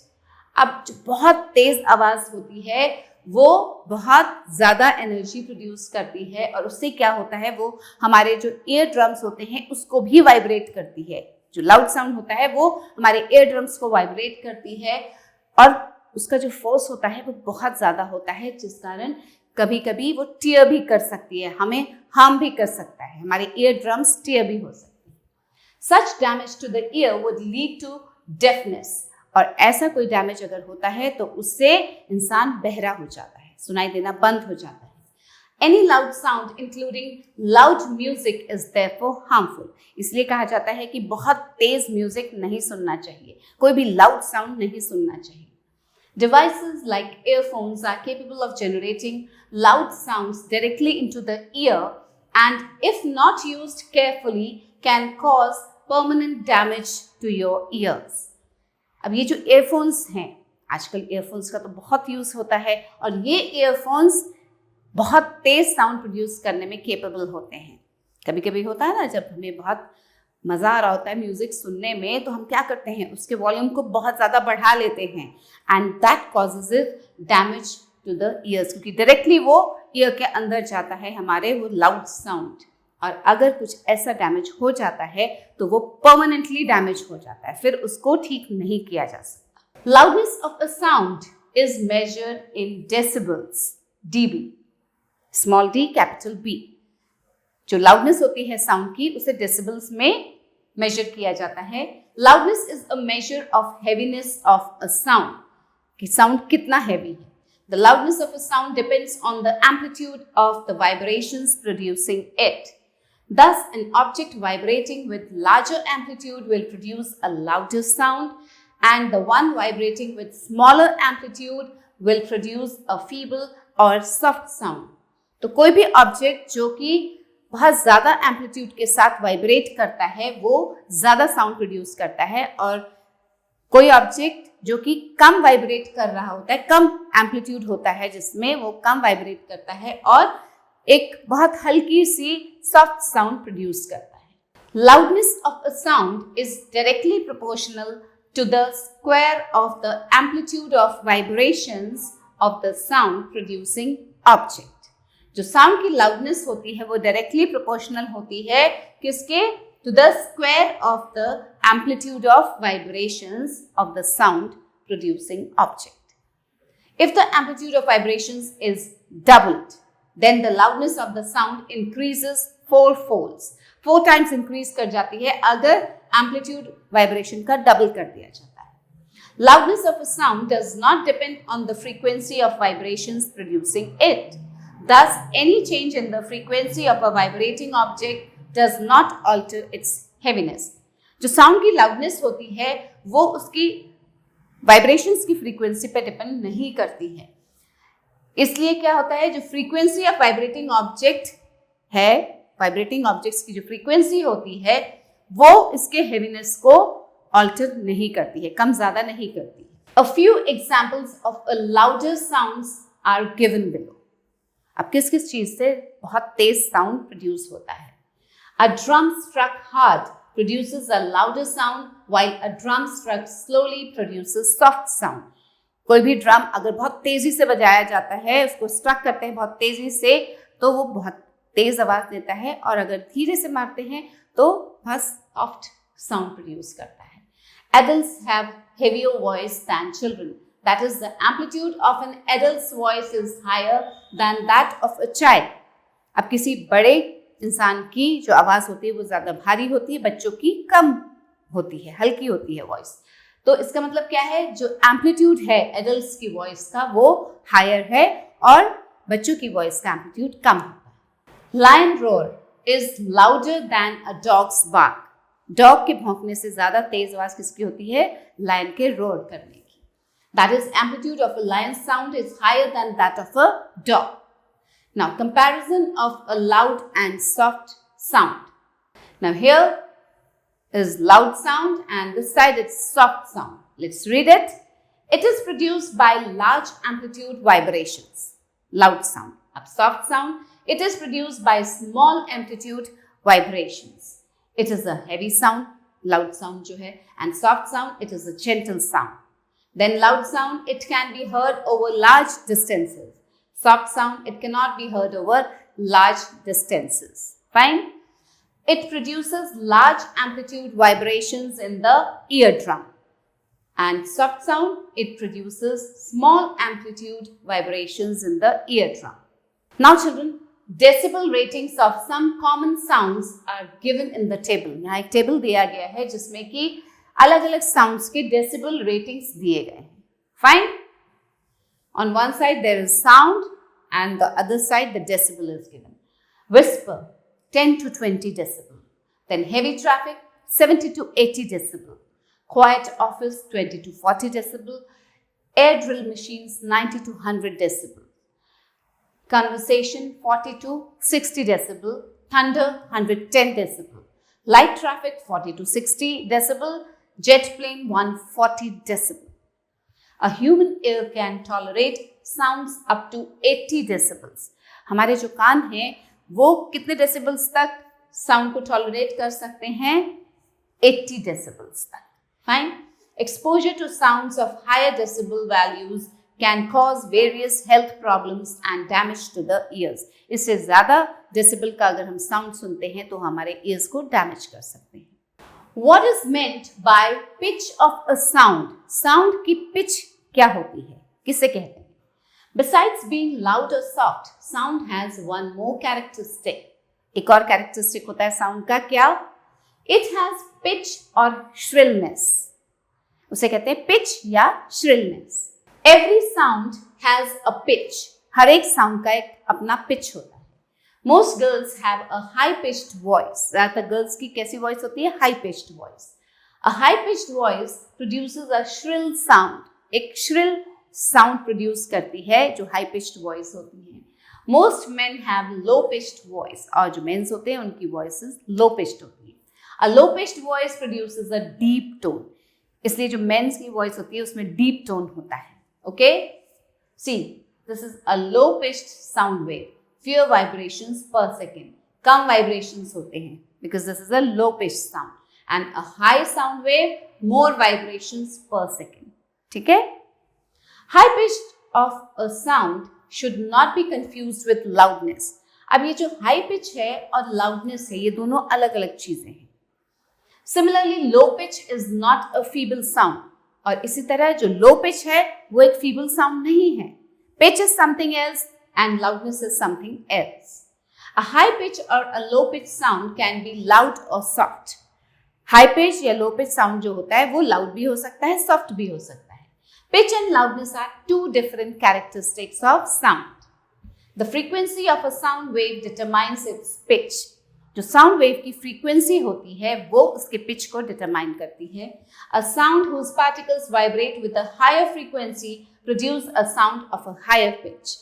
अब जो बहुत तेज आवाज होती है वो बहुत ज्यादा एनर्जी प्रोड्यूस करती है और उससे क्या होता है, वो हमारे जो ईयर ड्रम्स होते हैं उसको भी वाइब्रेट करती है. जो लाउड साउंड होता है वो हमारे ईयर ड्रम्स को वाइब्रेट करती है और उसका जो फोर्स होता है वो बहुत ज़्यादा होता है, जिस कारण कभी कभी वो टीयर भी कर सकती है, हमें हार्म भी कर सकता है, हमारे ईयर ड्रम्स टीयर भी हो सकती है. Such damage to the ear would lead to deafness. और ऐसा कोई डैमेज अगर होता है तो उससे इंसान बहरा हो जाता है, सुनाई देना बंद हो जाता है. Any loud sound, including loud music, is therefore harmful. इसलिए कहा जाता है कि बहुत तेज म्यूजिक नहीं सुनना चाहिए, कोई भी लाउड साउंड नहीं सुनना चाहिए. Devices like earphones are capable of generating loud sounds directly into the ear and, if not used carefully, can cause permanent damage to your ears. अब ये जो earphones हैं, आजकल earphones का तो बहुत यूज होता है और ये earphones बहुत तेज साउंड प्रोड्यूस करने में केपेबल होते हैं. कभी कभी होता है ना, जब हमें बहुत मज़ा आ रहा होता है म्यूज़िक सुनने में तो हम क्या करते हैं, उसके वॉल्यूम को बहुत ज़्यादा बढ़ा लेते हैं and that causes damage to the ears, क्योंकि डायरेक्टली वो ईयर के अंदर जाता है हमारे वो लाउड साउंड. और अगर कुछ ऐसा डैमेज हो जाता है तो वो परमानेंटली डैमेज हो जाता है, फिर उसको ठीक नहीं किया जा सकता. Loudness of a sound is measured in decibels, dB. Small d capital B. जो लाउडनेस होती है साउंड की उसे डेसिबल्स में मेजर किया जाता है. Loudness is a measure of heaviness of a sound, कि साउंड कितना हैवी है. The loudness of a sound depends on the amplitude of the vibrations producing it. Thus, an object vibrating with larger amplitude will produce a louder sound, and the one vibrating with smaller amplitude will produce a feeble or soft sound. तो कोई भी object जो कि बहुत ज़्यादा amplitude के साथ vibrate करता है वो ज़्यादा साउंड प्रोड्यूस करता है, और कोई ऑब्जेक्ट जो कि कम वाइब्रेट कर रहा होता है, कम एम्पलीट्यूड होता है जिसमें वो कम वाइब्रेट करता है और एक बहुत हल्की सी सॉफ्ट साउंड प्रोड्यूस करता है। Loudness of a sound is directly proportional to the square of the amplitude of vibrations of the sound producing object. जो साउंड की लाउडनेस होती है वो डायरेक्टली प्रोपोर्शनल होती है किसके? To the square of the amplitude of vibrations of the sound producing object. If the amplitude of vibrations is doubled, then the loudness of the sound increases fourfolds. 4 times increase कर जाती है अगर amplitude vibration का double कर दिया जाता है. Loudness of a sound does not depend on the frequency of vibrations producing it. Thus, any change in the frequency of a vibrating object does not alter its heaviness. जो sound की loudness होती है वो उसकी vibrations की frequency पे depend नहीं करती है. इसलिए क्या होता है, जो फ्रीक्वेंसी ऑफ वाइब्रेटिंग ऑब्जेक्ट है, वाइब्रेटिंग ऑब्जेक्ट्स की जो फ्रीक्वेंसी होती है वो इसके हेवीनेस को ऑल्टर नहीं करती है, कम ज्यादा नहीं करती है. A few examples of a louder sounds are given below. अब किस किस चीज से बहुत तेज साउंड प्रोड्यूस होता है? A drum struck hard produces a louder sound while a drum struck slowly produces soft sound. कोई भी ड्रम अगर बहुत तेजी से बजाया जाता है, उसको स्ट्रक करते हैं बहुत तेजी से, तो वो बहुत तेज आवाज देता है, और अगर धीरे से मारते हैं तो बहुत सॉफ्ट साउंड प्रोड्यूस करता है. Adults have heavier voice than children. That is, the amplitude of an adult's voice is higher than that of a child. अब किसी बड़े इंसान की जो आवाज होती है वो ज्यादा भारी होती है, बच्चों की कम होती है, हल्की होती है वॉइस. तो इसका मतलब क्या है, जो एम्पलीट्यूड है एडल्ट्स की वॉइस का वो हायर है और बच्चों की वॉइस का एम्पलीट्यूड कम होता है. Lion roar is louder than a dog's bark. Dog के भौंकने से ज्यादा तेज आवाज किसकी होती है? लायन के रोर करने की. That is, amplitude of a lion's sound is higher than that of a dog. Now, comparison of a loud and soft sound. Now, here is loud sound and this side it's soft sound. Let's read it. It is produced by large amplitude vibrations. Loud sound. Ab soft sound. It is produced by small amplitude vibrations. It is a heavy sound, loud sound जो है, and soft sound, it is a gentle sound. Then loud sound, it can be heard over large distances. Soft sound, it cannot be heard over large distances. Fine? It produces large amplitude vibrations in the eardrum. And soft sound, it produces small amplitude vibrations in the eardrum. Now children, decibel ratings of some common sounds are given in the table. यहाँ एक table दिया गया है जिसमें कि अलग अलग sounds के डेसिबल रेटिंग्स दिए गए हैं. Fine. On one side there is sound and the other side the decibel is given. Whisper 10 to 20 decibel. Then heavy traffic 70 to 80 decibel. Quiet office 20 to 40 decibel. Air drill machines 90 to 100 decibel. Conversation 40 to 60 decibel, thunder 110 decibel, light traffic 40 to 60 decibel, jet plane 140 decibel. A human ear can tolerate sounds up to 80 decibels. हमारे जो कान हैं वो कितने decibels तक sound को tolerate कर सकते हैं? 80 decibels तक. Fine. Exposure to sounds of higher decibel values can cause various health problems and damage to the ears. इससे ज़्यादा डेसिबल का अगर हम साउंड सुनते हैं तो हमारे ईयर्स को डैमेज कर सकते हैं. What is meant by pitch of a sound? Sound की पिच क्या होती है, किसे कहते हैं? Besides being loud or soft, sound has one more characteristic. एक और कैरेक्टरिस्टिक होता है साउंड का, क्या? It has pitch और shrillness. उसे कहते हैं पिच या shrillness. Every sound has a pitch. हर एक साउंड का एक अपना पिच होता है. Most girls have a high-pitched voice. ज़्यादातर girls की कैसी voice होती है? High-pitched voice. A high-pitched voice produces a shrill sound. एक shrill sound produce करती है जो high-pitched voice होती है. Most men have low-pitched voice. और जो men होते हैं उनकी voices low-pitched होती है. A low-pitched voice produces a deep tone. इसलिए जो men's की voice होती है उसमें deep tone होता है. Okay? See, this is a low-pitched sound wave. Fewer vibrations per second. Come vibrations होते हैं because this is a low-pitched sound. And a high sound wave, more vibrations per second. ठीक है? High pitch of a sound should not be confused with loudness. अब ये जो high pitch है और loudness है ये दोनों अलग अलग चीजें हैं. Similarly, low pitch is not a feeble sound. और इसी तरह जो low pitch है वो एक feeble sound नहीं है. Pitch is something else and loudness is something else. A high pitch or a low pitch sound can be loud or soft. High pitch या low pitch sound जो होता है वो loud भी हो सकता है, soft भी हो सकता है. Pitch and loudness are two different characteristics of sound. The frequency of a sound wave determines its pitch. जो साउंड वेव की फ्रीक्वेंसी होती है वो उसके पिच को डिटरमाइन करती है. A sound whose particles vibrate with a higher frequency produce a sound of a higher pitch.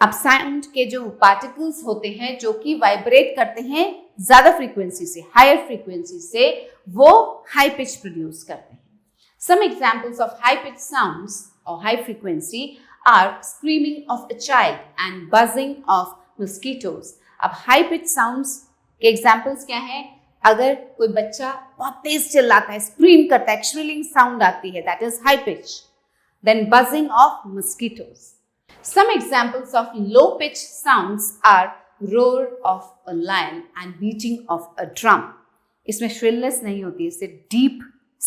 अब साउंड के जो पार्टिकल्स होते हैं जो कि वाइब्रेट करते हैं ज्यादा फ्रीक्वेंसी से, हायर फ्रीक्वेंसी से, वो हाई पिच प्रोड्यूस करते हैं. Some examples of high pitch sounds or high frequency are screaming of a child and buzzing of mosquitoes. अब हाई पिच साउंड्स के एग्जाम्पल्स क्या हैं? अगर कोई बच्चा बहुत तेज चिल्लाता है, स्क्रीम करता है, श्रिलिंग साउंड आती है, that is high pitch. Then buzzing of mosquitoes. Some examples of low pitch sounds are roar of a lion and beating of a drum. इसमें श्रिलनेस नहीं होती, इससे डीप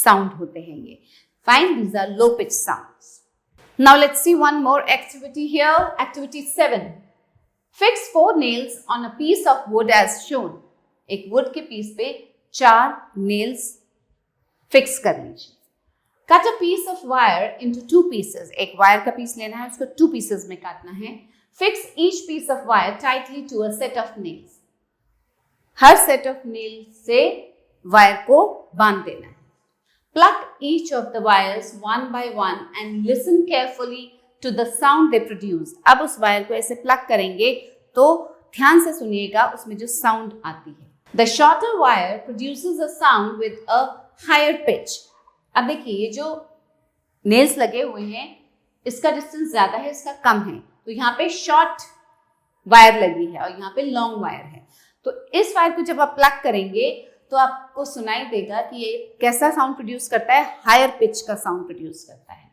साउंड होते हैं ये. Fine, these are low pitch sounds. Now let's see one more activity here. Activity 7. Fix 4 nails on a piece of wood as shown. एक wood के piece पे 4 nails fix कर लीजिए. Cut a piece of wire into 2 pieces. एक wire का piece लेना है, उसको 2 pieces में काटना है. Fix each piece of wire tightly to a set of nails. Her set of nails से wire को बांध देना है. Pluck each of the wires one by one and listen carefully to the sound they produce. अब उस wire को ऐसे plug करेंगे तो ध्यान से सुनिएगा उसमें जो साउंड आती है. The shorter wire produces a sound with a higher pitch. अब देखिए ये जो नेल्स लगे हुए हैं इसका डिस्टेंस ज्यादा है, इसका कम है, तो यहाँ पे शॉर्ट वायर लगी है और यहाँ पे लॉन्ग वायर है. तो इस वायर को जब आप प्लग करेंगे तो आपको सुनाई देगा कि ये कैसा साउंड प्रोड्यूस करता है? हायर पिच का साउंड प्रोड्यूस करता है.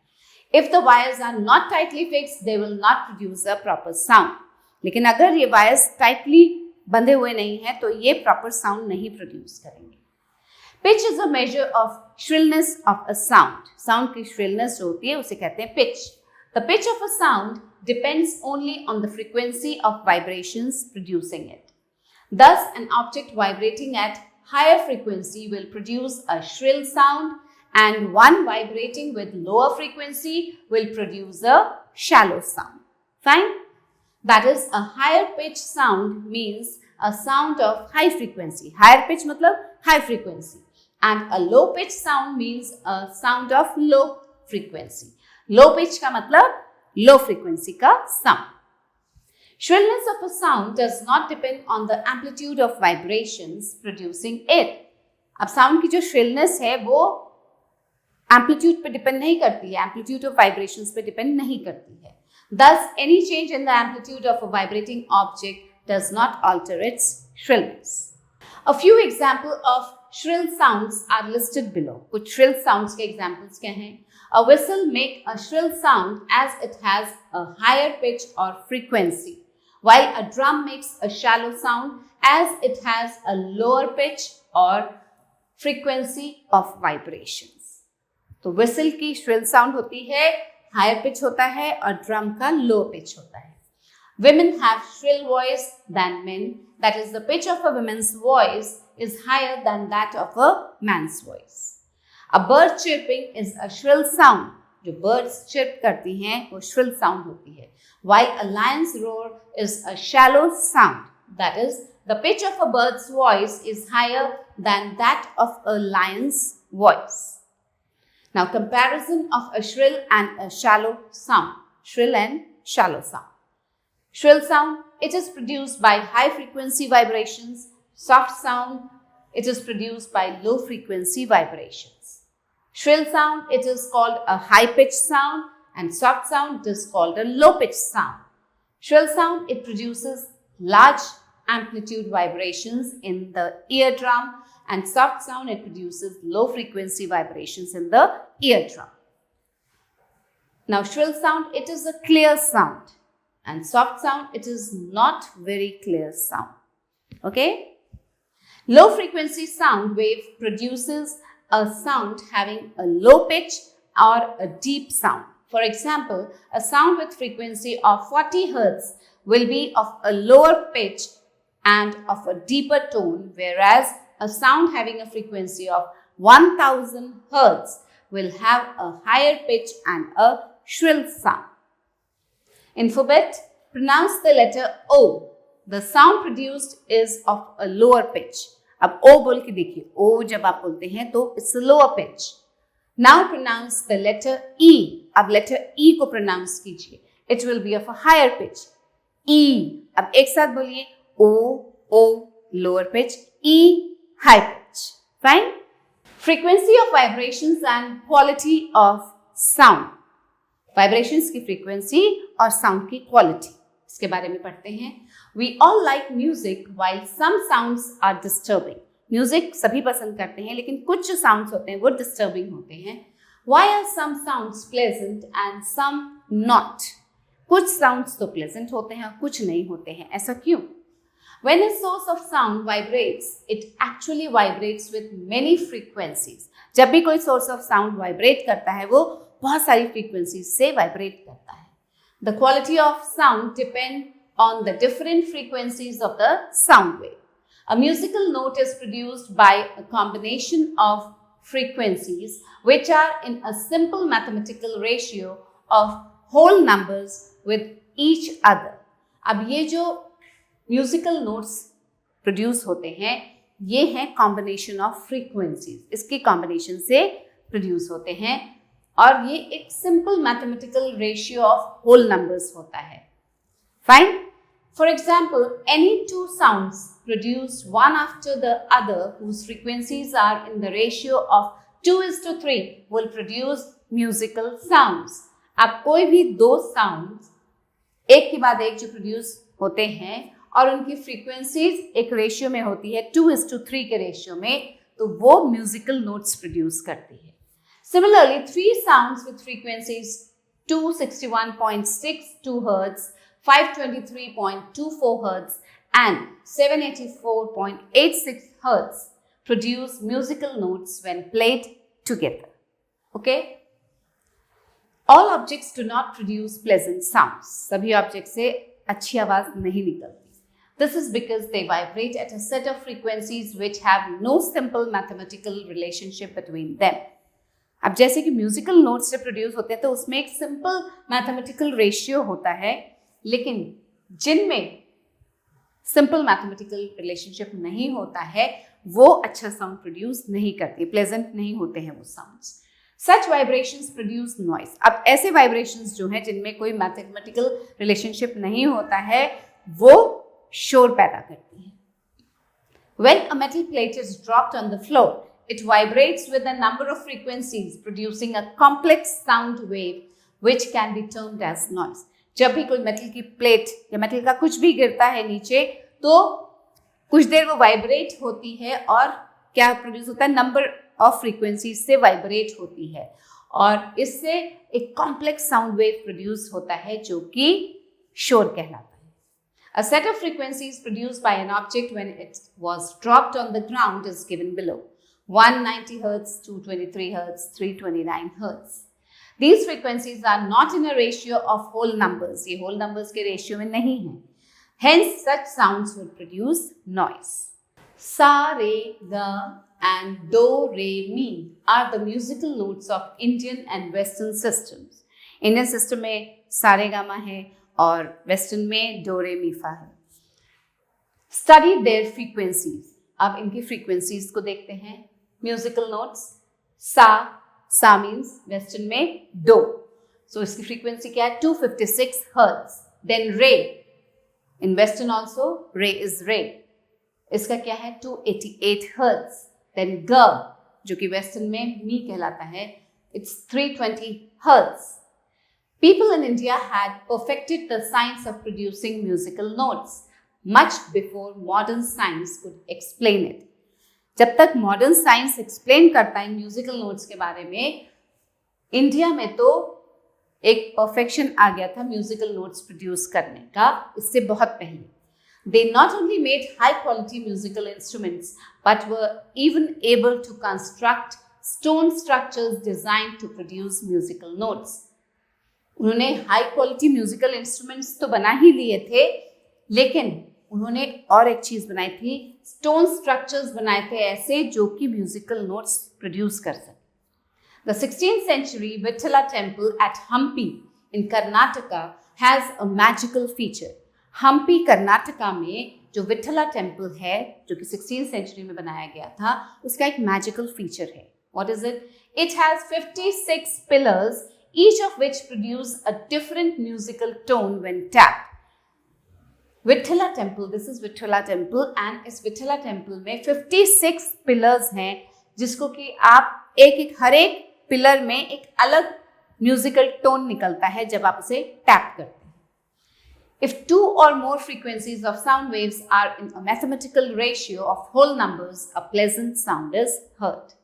If the wires are not tightly fixed, they will not produce a proper sound. लेकिन अगर ये wires tightly बंधे हुए नहीं हैं तो ये proper sound नहीं produce करेंगे. Pitch is a measure of shrillness of a sound. Sound की shrillness जो होती है उसे कहते हैं pitch. The pitch of a sound depends only on the frequency of vibrations producing it. Thus, an object vibrating at higher frequency will produce a shrill sound, and one vibrating with lower frequency will produce a shallow sound. Fine? That is, a higher pitch sound means a sound of high frequency. Higher pitch मतलब high frequency. And a low pitch sound means a sound of low frequency. Low pitch का मतलब low frequency का sound. Shrillness of a sound does not depend on the amplitude of vibrations producing it. अब sound की जो shrillness है वो amplitude पे depend नहीं करती है, एम्पलीट्यूड ऑफ वाइब्रेशंस पे डिपेंड नहीं करती है. Thus, any change in the amplitude of a vibrating object does not alter its shrillness. A few examples of shrill sounds are listed below. कुछ shrill sounds के examples क्या हैं? A whistle make a shrill sound as it has a higher pitch or frequency, while a drum makes a shallow sound as it has a lower pitch or frequency of vibrations. तो whistle की shrill sound होती है, higher pitch होता है और drum का low pitch होता है. Women have shrill voice than men. That is, the pitch of a woman's voice is higher than that of a man's voice. A bird chirping is a shrill sound. जो birds chirp करती हैं वो shrill sound होती है, while a lion's roar is a shallow sound. That is, the pitch of a bird's voice is higher than that of a lion's voice. Now, comparison of a shrill and a shallow sound. Shrill and shallow sound. Shrill sound, it is produced by high frequency vibrations. Soft sound, it is produced by low frequency vibrations. Shrill sound, it is called a high pitched sound, and soft sound, it is called a low pitched sound. Shrill sound, it produces large amplitude vibrations in the eardrum, and soft sound, it produces low frequency vibrations in the eardrum. Now, shrill sound, it is a clear sound, and soft sound, it is not very clear sound. Okay? Low frequency sound wave produces a sound having a low pitch or a deep sound. For example, a sound with frequency of 40 Hz will be of a lower pitch and of a deeper tone, whereas a sound having a frequency of 1000 Hz will have a higher pitch and a shrill sound. Alphabet, pronounce the letter O. The sound produced is of a lower pitch. अब O बोल के देखिए, O जब आप बोलते हैं तो it's a lower pitch. Now pronounce the letter E. अब letter E को pronounce कीजिए. It will be of a higher pitch. E. अब एक साथ बोलिए, O, lower pitch, E, high pitch. Fine? Frequency of vibrations and quality of sound. Vibrations की frequency और sound की quality. इसके बारे में पढ़ते हैं. We all like music while some sounds are disturbing. Music सभी पसंद करते हैं, लेकिन कुछ जो sounds होते हैं वो disturbing होते हैं. Why are some sounds pleasant and some not? कुछ sounds तो pleasant होते हैं, कुछ नहीं होते हैं. ऐसा क्यों? When a source of sound vibrates, it actually vibrates with many frequencies. जब भी कोई source of sound vibrate करता है, वो बहुत सारी frequencies से vibrate करता है. The quality of sound depends on the different frequencies of the sound wave. A musical note is produced by a combination of frequencies which are in a simple mathematical ratio of whole numbers with each other. अब ये जो musical notes produce होते हैं, ये हैं combination of frequencies. इसकी combination से produce होते हैं और ये एक simple mathematical ratio of whole numbers होता है. Fine. For example, any two sounds produced one after the other whose frequencies are in the ratio of 2:3 will produce musical sounds. अब कोई भी दो साउंड्स एक के बाद एक जो प्रोड्यूस होते हैं और उनकी फ्रीक्वेंसीज एक रेशियो में होती है 2:3 के रेशियो में, तो वो म्यूजिकल नोट्स प्रोड्यूस करती है. Similarly, 3 sounds with frequencies 261.62 Hz, 523.24 Hz and 784.86 Hz produce musical notes when played together. Okay? All objects do not produce pleasant sounds. सभी ऑब्जेक्ट से अच्छी आवाज नहीं निकलती. This is because they vibrate at a set of frequencies which have no simple mathematical relationship between them. अब जैसे कि musical notes से प्रोड्यूस होते हैं तो उसमें एक सिंपल मैथमेटिकल रेशियो होता है, लेकिन जिनमें सिंपल मैथमेटिकल रिलेशनशिप नहीं होता है वो अच्छा साउंड प्रोड्यूस नहीं करती, प्लेजेंट नहीं होते हैं वो sounds. Such vibrations produce noise. अब ऐसे वाइब्रेशंस जो हैं जिनमें कोई मैथमेटिकल रिलेशनशिप नहीं होता है वो शोर पैदा करती हैं. When a metal plate is dropped on the floor, it vibrates with a number of frequencies, producing a complex sound wave which can be termed as noise. जब भी कोई मेटल की प्लेट या मेटल का कुछ भी गिरता है नीचे तो कुछ देर वो वाइब्रेट होती है और क्या प्रोड्यूस होता है, नंबर ऑफ फ्रीक्वेंसीज से वाइब्रेट होती है और इससे एक कॉम्प्लेक्स साउंड वेव प्रोड्यूस होता है जो कि शोर कहलाता है. A set of frequencies produced by an object when it was dropped on the ground is given below. 190 Hz, 223 Hz, 329 Hz. These frequencies are not in a ratio of whole numbers. ये whole numbers के ratio में नहीं हैं. Hence, such sounds will produce noise. Sa, re, ga, and do, re, mi are the musical notes of Indian and Western systems. Indian system में सारे gamma है और Western में do, re, mi, fa है. Study their frequencies. अब इनकी frequencies को देखते हैं. Musical notes. Sa means Western में do. So इसकी frequency क्या है? 256 Hertz. Then re. In Western also, re is re. इसका क्या है? 288 Hertz. Then g, जो कि Western में मी कहलाता है, it's 320 Hertz. People in India had perfected the science of producing musical notes much before modern science could explain it. जब तक modern science explain करता है musical notes के बारे में, इंडिया में तो एक perfection आ गया था musical notes produce करने का, इससे बहुत पहले. They not only made high-quality musical instruments, but were even able to construct stone structures designed to produce musical notes. उन्होंने high-quality musical instruments तो बना ही लिए थे, लेकिन उन्होंने और एक चीज़ बनाई थी, stone structures बनाए थे ऐसे जो कि musical notes produce कर सके. The 16th century Vithala temple at Hampi in Karnataka has a magical feature. Hampi Karnataka में जो विठला टेम्पल है जो कि 16th सेंचुरी में बनाया गया था, उसका एक मैजिकल फीचर है. What is it? It has 56 pillars, each of which produce a different musical tone when tapped. Vitthala temple, this is Vitthala temple, and इस विठला टेम्पल में 56 पिलर्स हैं जिसको कि आप हर एक पिलर में एक अलग म्यूजिकल टोन निकलता है जब आप उसे टैप करते हैं. If two or more frequencies of sound waves are in a mathematical ratio of whole numbers, a pleasant sound is heard.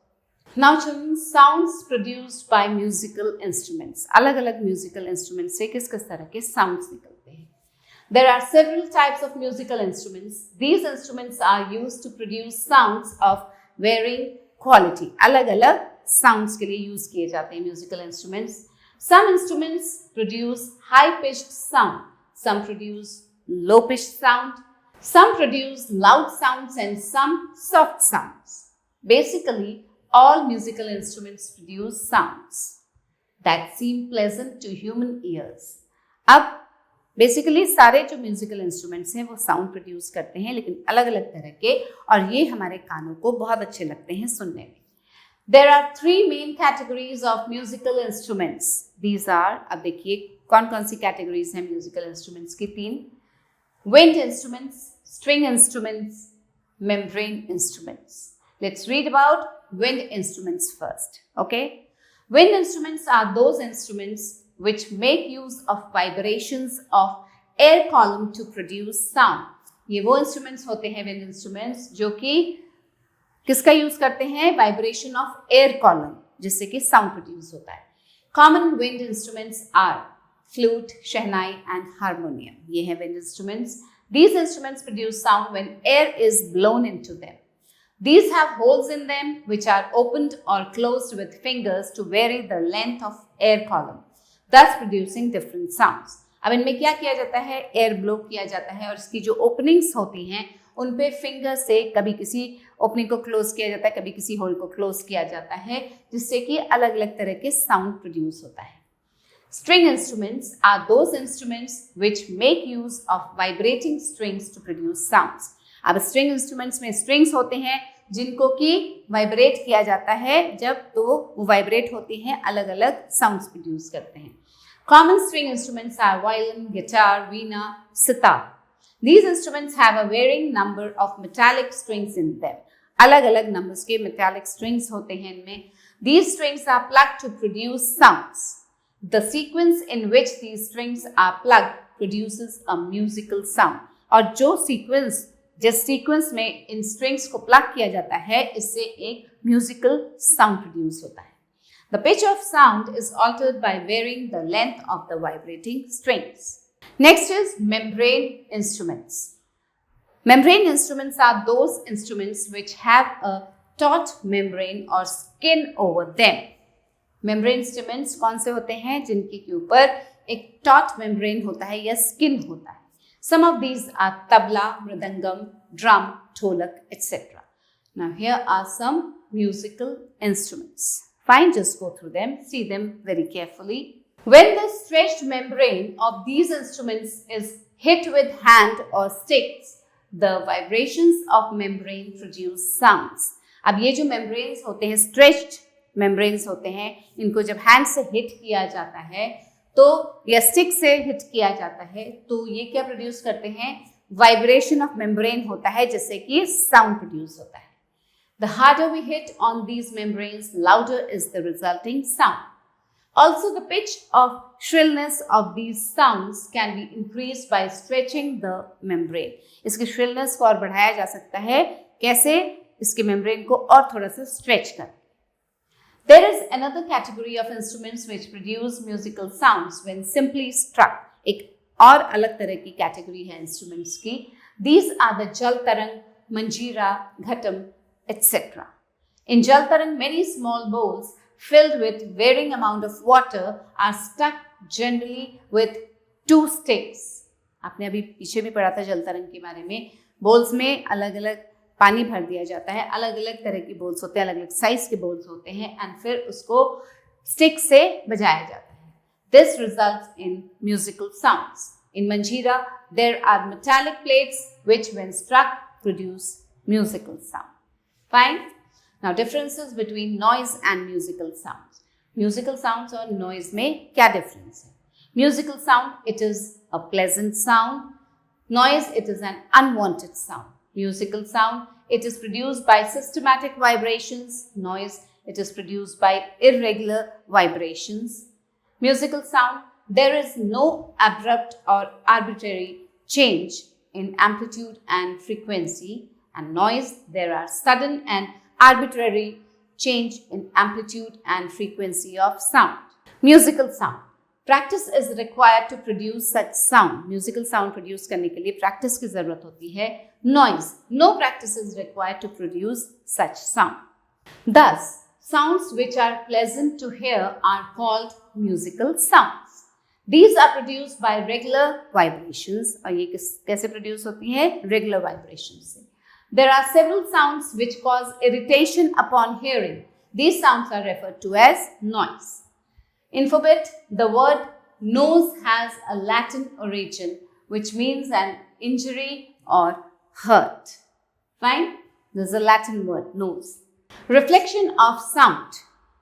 Now children, sounds produced by musical instruments. अलग-अलग musical instruments से किस तरह के sounds निकलते हैं. There are several types of musical instruments. These instruments are used to produce sounds of varying quality. अलग-अलग sounds के लिए use किए जाते हैं musical instruments. Some instruments produce high-pitched sound. Some produce low-pitched sound, some produce loud sounds and some soft sounds. Basically, all musical instruments produce sounds that seem pleasant to human ears. अब basically सारे जो musical instruments हैं वो sound produce करते हैं, लेकिन अलग-अलग तरह के, और ये हमारे कानों को बहुत अच्छे लगते हैं सुनने में. There are three main categories of musical instruments. These are, अब देखिए कौन कौन सी कैटेगरीज हैं म्यूजिकल इंस्ट्रूमेंट्स की. 3. Wind instruments, string instruments, membrane instruments. Let's read about wind instruments first. Okay, wind instruments are those instruments which make use of vibrations of air column to produce sound. ये वो instruments होते हैं wind instruments जो कि किसका use करते हैं? Vibration of air column, जिससे कि साउंड प्रोड्यूस होता है. Common wind instruments are flute, shehnai and harmonium. ये हैं wind instruments. These instruments produce sound when air is blown into them. These have holes in them which are opened or closed with fingers to vary the length of air column, thus producing different sounds. अब इनमें क्या किया जाता है? Air blow किया जाता है और इसकी जो ओपनिंग्स होती हैं उन पे फिंगर से कभी किसी ओपनिंग को क्लोज किया जाता है, कभी किसी होल को क्लोज किया जाता है, जिससे कि अलग अलग तरह के साउंड प्रोड्यूस होता है. String instruments are those instruments which make use of vibrating strings to produce sounds. अब string instruments में strings होते हैं जिनको कि वाइब्रेट किया जाता है, जब तो वो वाइब्रेट होती हैं अलग अलग साउंड्स प्रोड्यूस करते हैं. Common string instruments are violin, guitar, veena, sitar. These instruments have a varying number of metallic strings in them. अलग अलग नंबर्स के metallic strings होते हैं इनमें. These strings are plucked to produce sounds. The sequence in which these strings are plugged produces a musical sound. और जो जिस sequence में इन स्ट्रिंग्स को प्लग किया जाता है, इससे एक म्यूजिकल साउंड प्रोड्यूस होता है. The pitch of sound is altered by varying the length of the vibrating strings. Next is membrane instruments. Membrane instruments are those instruments which have a taut membrane or skin over them. Membrane instruments कौन से होते हैं? जिनके के ऊपर एक taught membrane होता है या स्किन होता है. Some of these are tabla, mridangam, drum, dholak, etc. Now here are some musical instruments. Fine, just go through them, see them very carefully. When the stretched membrane of these instruments is hit with hand or sticks, the vibrations of membrane produce sounds. अब ये जो membranes होते हैं, stretched membranes होते हैं, इनको जब hand से hit किया जाता है तो या stick से hit किया जाता है तो ये क्या produce करते हैं? Vibration of membrane होता है जिससे कि sound produce होता है. The harder we hit on these membranes, louder is the resulting sound. Also, the pitch of shrillness of these sounds can be increased by stretching the membrane. इसकी shrillness को और बढ़ाया जा सकता है. कैसे? इसके membrane को और थोड़ा सा stretch कर. There is another category of instruments which produce musical sounds when simply struck. एक और अलग तरह की category है instruments की. These are the jal tarang, manjira, ghatam, etc. In jal tarang, many small bowls filled with varying amount of water are stuck generally with 2 sticks. आपने अभी पीछे भी पढ़ा था जल तरंग के बारे में. बोल्स में अलग अलग पानी भर दिया जाता है, अलग अलग तरह की बोल्स होते हैं, अलग अलग साइज के बोल्स होते हैं एंड फिर उसको स्टिक से बजाया जाता है. This results in musical sounds. In manjira, there are metallic plates which when struck produce musical sound. Fine. Now differences between noise and musical sounds. Musical sounds और noise में क्या difference है? Musical sound, it is a pleasant sound. Noise, it is an unwanted sound. Musical sound, it is produced by systematic vibrations. Noise, it is produced by irregular vibrations. Musical sound, there is no abrupt or arbitrary change in amplitude and frequency. And noise, there are sudden and arbitrary change in amplitude and frequency of sound. Musical sound. Practice is required to produce such sound. Musical sound produce करने के लिए practice की ज़रूरत होती है. Noise. No practice is required to produce such sound. Thus, sounds which are pleasant to hear are called musical sounds. These are produced by regular vibrations. और ये कैसे produce होती हैं? Regular vibrations से. There are several sounds which cause irritation upon hearing. These sounds are referred to as noise. In Forbit, the word nose has a Latin origin which means an injury or hurt. Fine? This is a Latin word, nose. Reflection of sound.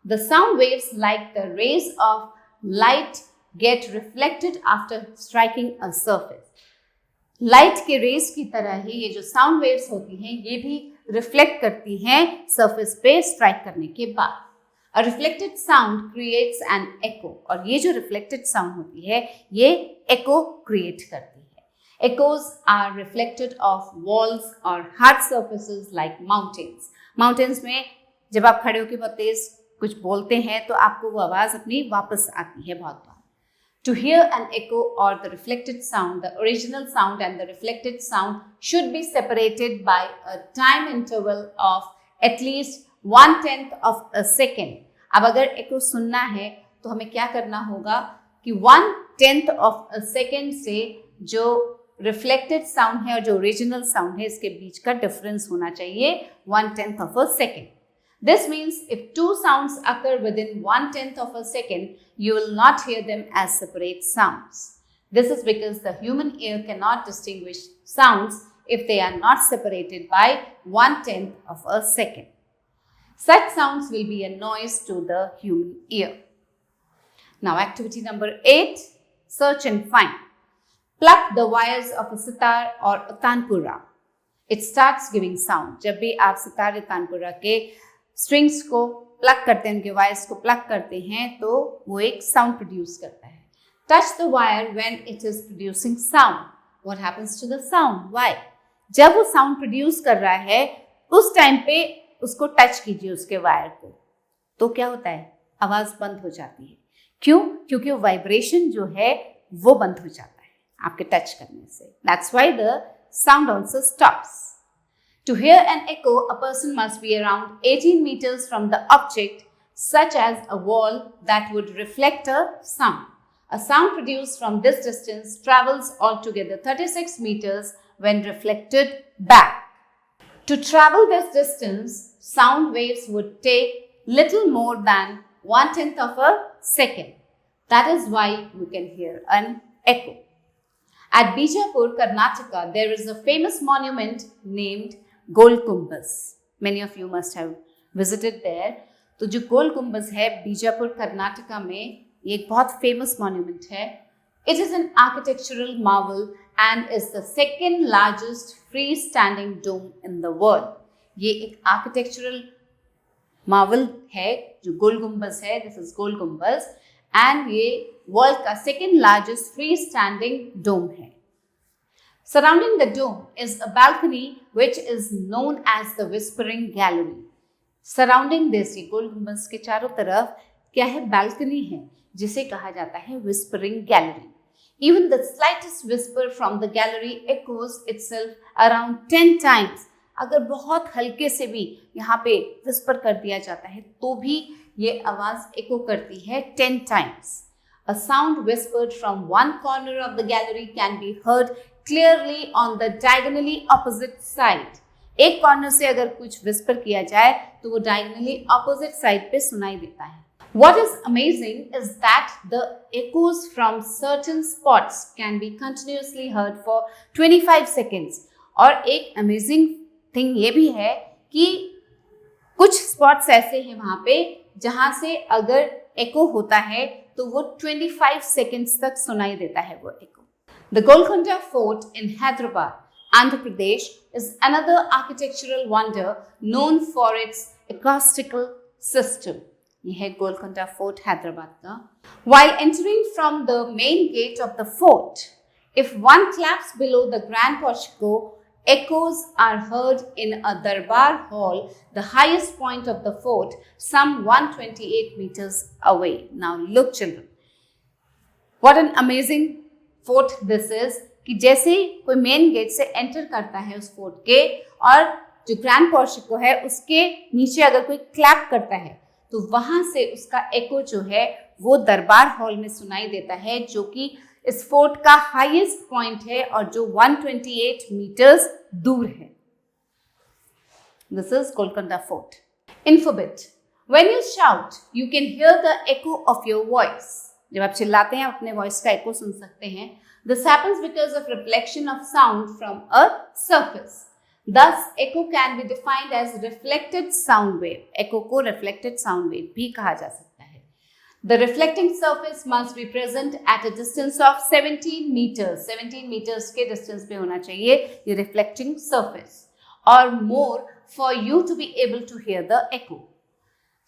The sound waves like the rays of light get reflected after striking a surface. Light के race की तरह ही ये जो sound waves होती हैं ये भी reflect करती हैं सरफेस पे स्ट्राइक करने के बाद. A reflected sound creates an echo और ये जो रिफ्लेक्टेड साउंड होती है ये एको क्रिएट करती है. Echoes are reflected off walls or hard surfaces like mountains. Mountains में जब आप खड़े होकर बहुत तेज कुछ बोलते हैं तो आपको वो आवाज़ अपनी वापस आती है बहुत बार. To hear an echo or the reflected sound, the original sound and the reflected sound should be separated by a time interval of at least 1/10 of a second. अब अगर echo सुनना है तो हमें क्या करना होगा कि 1/10 of a second से जो reflected sound है और जो original sound है इसके बीच का difference होना चाहिए 1/10 of a second. This means if 2 sounds occur within 1/10 of a second, you will not hear them as separate sounds. This is because the human ear cannot distinguish sounds if they are not separated by 1/10 of a second. Such sounds will be a noise to the human ear. Now activity number 8, search and find. Pluck the wires of a sitar or a tanpura. It starts giving sound. जब भी आप सितार या तानपुरा के strings को plug करते हैं, उनके wires को प्लग करते हैं तो वो एक साउंड प्रोड्यूस करता है. Touch the wire when it is producing sound. What happens to the sound? Why? जब वो साउंड प्रोड्यूस कर रहा है उस टाइम पे उसको टच कीजिए उसके वायर को तो क्या होता है? आवाज बंद हो जाती है. क्यों? क्योंकि वो वाइब्रेशन जो है वो बंद हो जाता है आपके टच करने से. That's why the sound also stops. To hear an echo, a person must be around 18 meters from the object, such as a wall that would reflect a sound. A sound produced from this distance travels altogether 36 meters when reflected back. To travel this distance, sound waves would take little more than 1/10 of a second. That is why you can hear an echo. At Bijapur, Karnataka, there is a famous monument named Gol Gumbaz. Many of you must have visited there. तो जो गोल गुम्बज है बीजापुर कर्नाटका में, ये एक बहुत famous monument है. It is an architectural marvel and is the second largest freestanding dome in the world. ये एक architectural marvel है जो गोल गुम्बज है. This is गोल गुम्बज and ये वर्ल्ड का second largest freestanding dome है. Surrounding the dome is a balcony which is known as the Whispering Gallery. Surrounding this, ये गोल गुम्बज के चारों तरफ क्या है? balcony है जिसे कहा जाता है Whispering Gallery. Even the slightest whisper from the gallery echoes itself around 10 times. अगर बहुत हल्के से भी यहाँ पे विस्पर कर दिया जाता है तो भी ये आवाज एको करती है 10 times. A sound whispered from one corner of the gallery can be heard clearly on the diagonally opposite side. एक कॉर्नर से अगर कुछ विस्पर किया जाए तो वो diagonally opposite side पे सुनाई देता है. What is amazing is that the echoes from certain spots can be continuously heard for 25 seconds. और एक amazing thing ये भी है कि कुछ spots ऐसे हैं वहाँ पे जहाँ से अगर echo होता है तो वो 25 seconds तक सुनाई देता है वो echo. The Golconda Fort in Hyderabad, Andhra Pradesh, is another architectural wonder known for its acoustical system. ये है गोलकोंडा फोर्ट हैदराबाद का. While entering from the main gate of the fort, if one claps below the grand portico, echoes are heard in a darbar hall, the highest point of the fort, some 128 meters away. Now look children, what an amazing fort this is. कि जैसे कोई main gate से enter करता है उस fort के और जो ग्रैंड पोर्टिको है उसके नीचे अगर कोई क्लैप करता है तो वहां से उसका एको जो है वो दरबार हॉल में सुनाई देता है, जो कि इस फोर्ट का हाईएस्ट पॉइंट है और जो 128 मीटर्स दूर है. This is Golconda fort. Infobit. When you shout you can hear the echo of your voice. जब आप चिल्लाते हैं अपने वॉइस का एको सुन सकते हैं. This happens because of reflection of sound from a surface. Thus, echo can be defined as reflected sound wave. Echo को reflected sound wave भी कहा जा सकता है. The reflecting surface must be present at a distance of 17 meters. 17 meters के distance पे होना चाहिए ये reflecting surface or more for you to be able to hear the echo.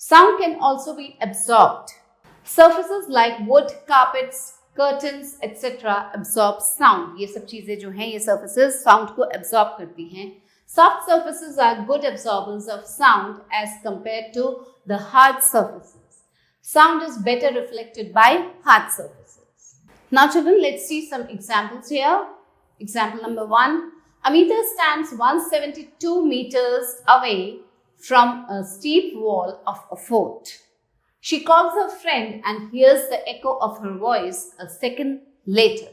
Sound can also be absorbed. Surfaces like wood, carpets, curtains, etc. absorb sound. ये सब चीजें जो हैं ये surfaces sound को absorb करती हैं. Soft surfaces are good absorbers of sound as compared to the hard surfaces. Sound is better reflected by hard surfaces. Now children, let's see some examples here. Example number 1. Amita stands 172 meters away from a steep wall of a fort. She calls her friend and hears the echo of her voice a second later.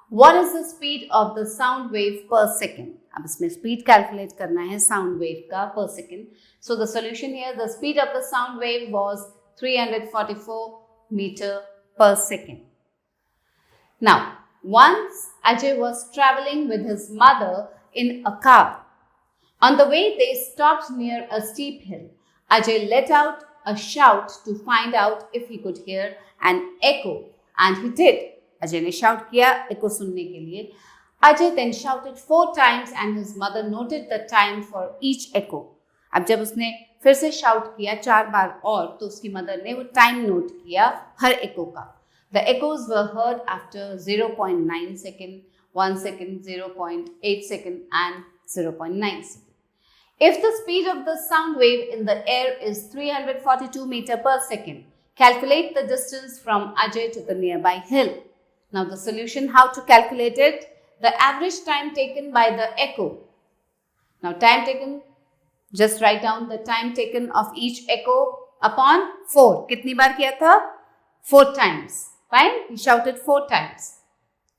What is the speed of the sound wave per second? अब इसमें speed calculate करना है sound wave का per second. So the solution here, the speed of the sound wave was 344 meter per second. Now, once Ajay was traveling with his mother in a car. On the way, they stopped near a steep hill. Ajay let out a shout to find out if he could hear an echo, and he did. Ajay ने shout किया echo सुनने के लिए. Ajay then shouted 4 times and his mother noted the time for each echo. अब जब उसने फिर से shout किया 4 बार और तो उसकी mother ने वो time note किया हर echo का. The echoes were heard after 0.9 second, 1 second, 0.8 second and 0.9 second. If the speed of the sound wave in the air is 342 meter per second, calculate the distance from Ajay to the nearby hill. Now the solution, how to calculate it? The average time taken by the echo. Now time taken, just write down the time taken of each echo upon 4. कितनी बार किया था? 4 times. Fine? He shouted 4 times.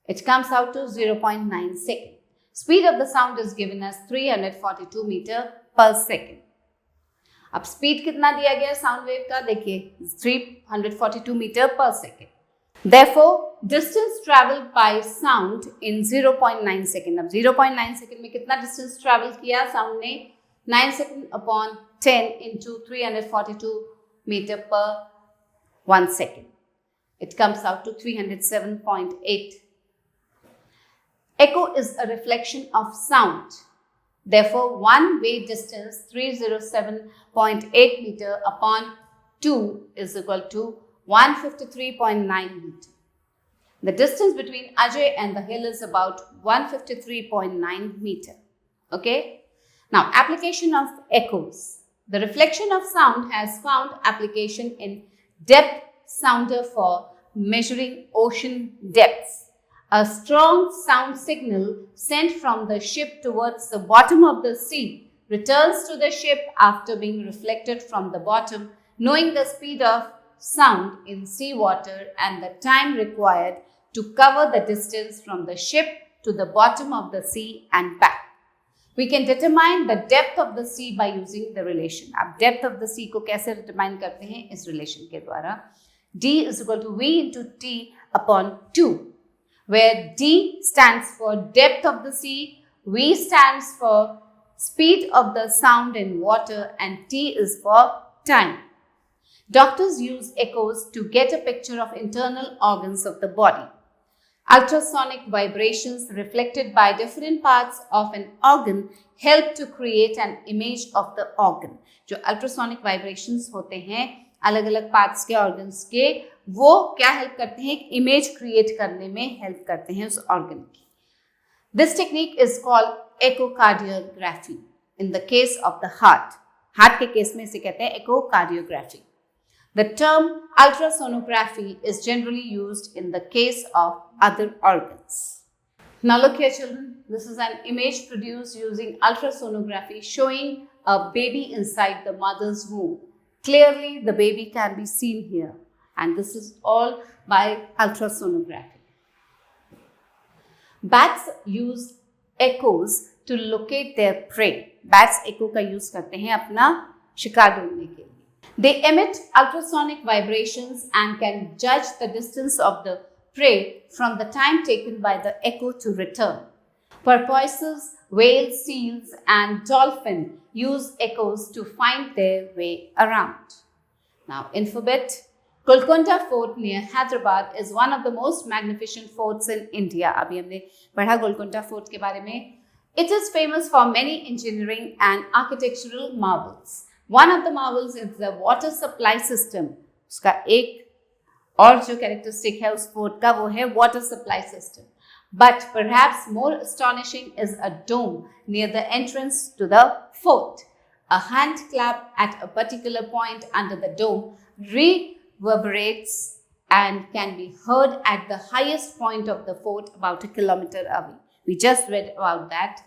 It comes out to 0.9 second. Speed of the sound is given as 342 meter per second. अब speed कितना दिया गया sound wave का, देखिए 342 metre पर second. Therefore, distance traveled by sound in 0.9 second. अब 0.9 second में कितना डिस्टेंस ट्रैवल किया साउंड ने? 9 second upon 10 into 342 meter per 1 second. It comes out to 307.8. Echo is a reflection of sound. Therefore, one-way distance 307.8 meter upon 2 is equal to 153.9 meter. The distance between Ajay and the hill is about 153.9 meter. Okay? Now, application of echoes. The reflection of sound has found application in depth sounder for measuring ocean depths. A strong sound signal sent from the ship towards the bottom of the sea returns to the ship after being reflected from the bottom. Knowing the speed of sound in seawater and the time required to cover the distance from the ship to the bottom of the sea and back, we can determine the depth of the sea by using the relation. अब depth of the sea को कैसे determine करते हैं? इस relation के द्वारा. D is equal to V into T upon 2. Where D stands for depth of the sea, V stands for speed of the sound in water, and T is for time. Doctors use echoes to get a picture of internal organs of the body. Ultrasonic vibrations reflected by different parts of an organ help to create an image of the organ. जो ultrasonic vibrations होते हैं अलग अलग parts के organs के, वो क्या help करते हैं? एक इमेज क्रिएट करने में हेल्प करते हैं उस ऑर्गन की. This technique is called echocardiography in the case of the heart. Heart के केस में इसे कहते हैं echocardiography. The term ultrasonography is generally used in the case of other organs. Now look here children, this is an image produced using ultrasonography showing a baby inside the mother's womb. Clearly the baby can be seen here, and this is all by ultrasonography. Bats use echoes to locate their prey. Bats echo का use करते हैं अपना शिकार ढूंढने के लिए. They emit ultrasonic vibrations and can judge the distance of the prey from the time taken by the echo to return. Porpoises, whales, seals, and dolphins use echoes to find their way around. Now, infobit. Golconda Fort near Hyderabad is one of the most magnificent forts in India. अभी हमने पढ़ा Golconda Fort के बारे में. It is famous for many engineering and architectural marvels. One of the marvels is the water supply system. उसका एक और जो characteristic है उस fort का वो है water supply system. But perhaps more astonishing is a dome near the entrance to the fort. A hand clap at a particular point under the dome reverberates and can be heard at the highest point of the fort about a kilometer away. We just read about that.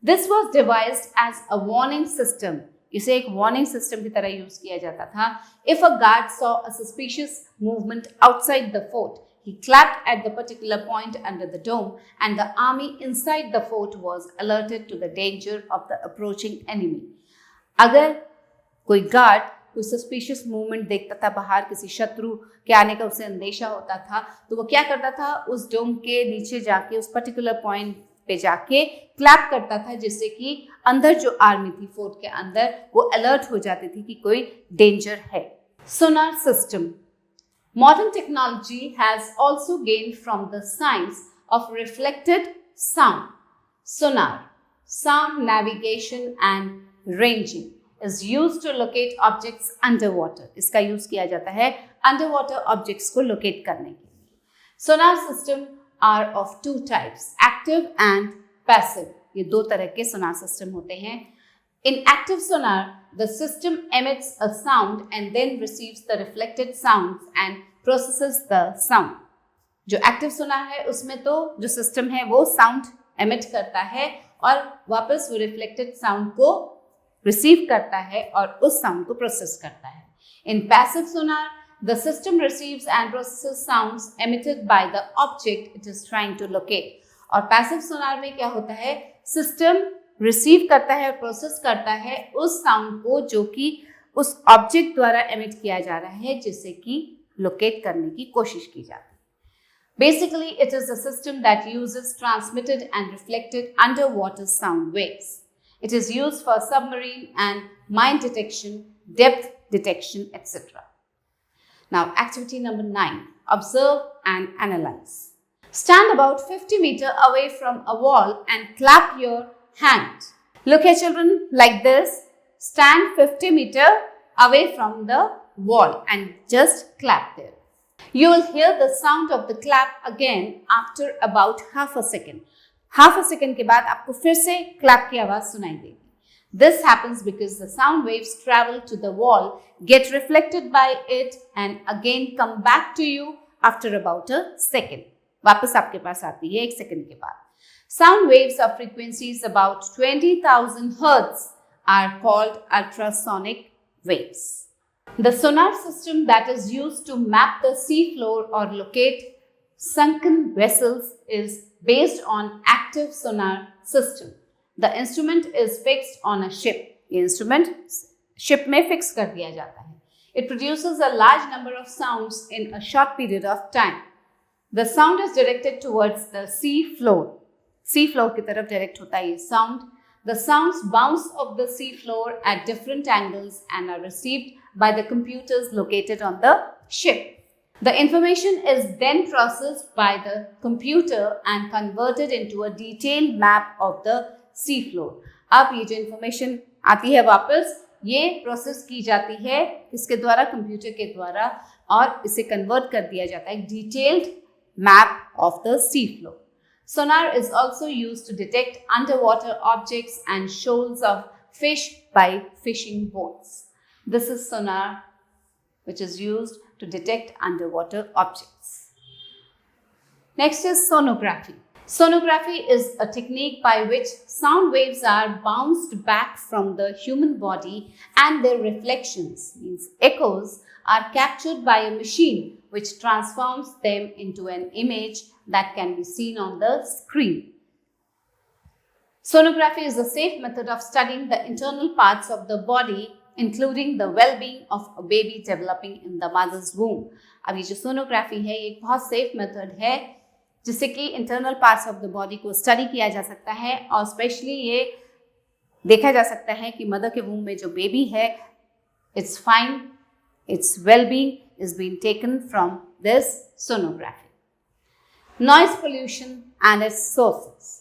This was devised as a warning system. इसे एक warning system की तरह use किया जाता था. If a guard saw a suspicious movement outside the fort, he clapped at the particular point under the dome, and the army inside the fort was alerted to the danger of the approaching enemy. अगर कोई guard कोई suspicious movement देखता था बाहर, किसी शत्रु के आने का उसे अंदेशा होता था, तो वो क्या करता था? उस डोम के नीचे जाके उस पर्टिकुलर पॉइंट पे जाके क्लैप करता था, जिससे कि अंदर जो आर्मी थी फोर्ट के अंदर वो अलर्ट हो जाती थी कि कोई डेंजर है. Sonar system. Modern technology has also gained from the science of reflected sound. Sonar, sound navigation and ranging, is used to locate objects underwater. इसका यूज किया जाता है underwater objects को locate करने के लिए. Sonar system are of two types, active and passive. ये दो तरह के sonar system होते हैं. In active sonar, the system emits a sound and then receives the reflected sounds and processes the sound. जो एक्टिव सोनार है उसमें तो जो सिस्टम है वो साउंड एमिट करता है और वापस वो रिफ्लेक्टेड साउंड को रिसीव करता है और उस साउंड को प्रोसेस करता है. In passive Sonar, the system receives and processes sounds emitted by the object it is trying to locate. और पैसिव सोनार में क्या होता है, सिस्टम रिसीव करता है और प्रोसेस करता है उस साउंड को जो कि उस ऑब्जेक्ट द्वारा एमिट किया जा रहा है जिसे कि लोकेट करने की कोशिश की जाती है. Basically, it is a system that uses transmitted and reflected underwater sound waves. It is used for submarine and mine detection, depth detection, etc. Now, activity number 9. Observe and analyze. Stand about 50 meters away from a wall and clap your hand. Look here, children, like this. Stand 50 meters away from the wall and just clap there. You will hear the sound of the clap again after about half a second. Half a second के बाद आपको फिर से clap की आवाज सुनाई देगी. This happens because the sound waves travel to the wall, get reflected by it and again come back to you after about a second. वापस आपके पास आती है 1 सेकंड के बाद. Sound waves of frequencies about 20,000 Hz are called ultrasonic waves. The sonar system that is used to map the sea floor or locate sunken vessels is based on active sonar system. The instrument is fixed on a ship. The instrument ship में fix कर दिया जाता है. It produces a large number of sounds in a short period of time. The sound is directed towards the sea floor. Sea floor की तरफ direct होता है ये sound. The sounds bounce off the sea floor at different angles and are received by the computers located on the ship. The information is then processed by the computer and converted into a detailed map of the sea floor. अब ये जो information आती है वापस ये process की जाती है इसके द्वारा, कंप्यूटर के द्वारा, और इसे कन्वर्ट कर दिया जाता है detailed map of the sea floor. Sonar is also used to detect underwater objects and shoals of fish by fishing boats. This is sonar which is used to detect underwater objects. Next is sonography. Sonography is a technique by which sound waves are bounced back from the human body and their reflections, means echoes, are captured by a machine which transforms them into an image that can be seen on the screen. Sonography is a safe method of studying the internal parts of the body, including the well-being of a baby developing in the mother's womb. अब ये जो sonography है ये एक बहुत safe method है जिससे कि internal parts of the body को study किया जा सकता है और especially ये देखा जा सकता है कि mother के womb में जो baby है it's fine, its well-being is being taken from this sonography. Noise pollution and its sources.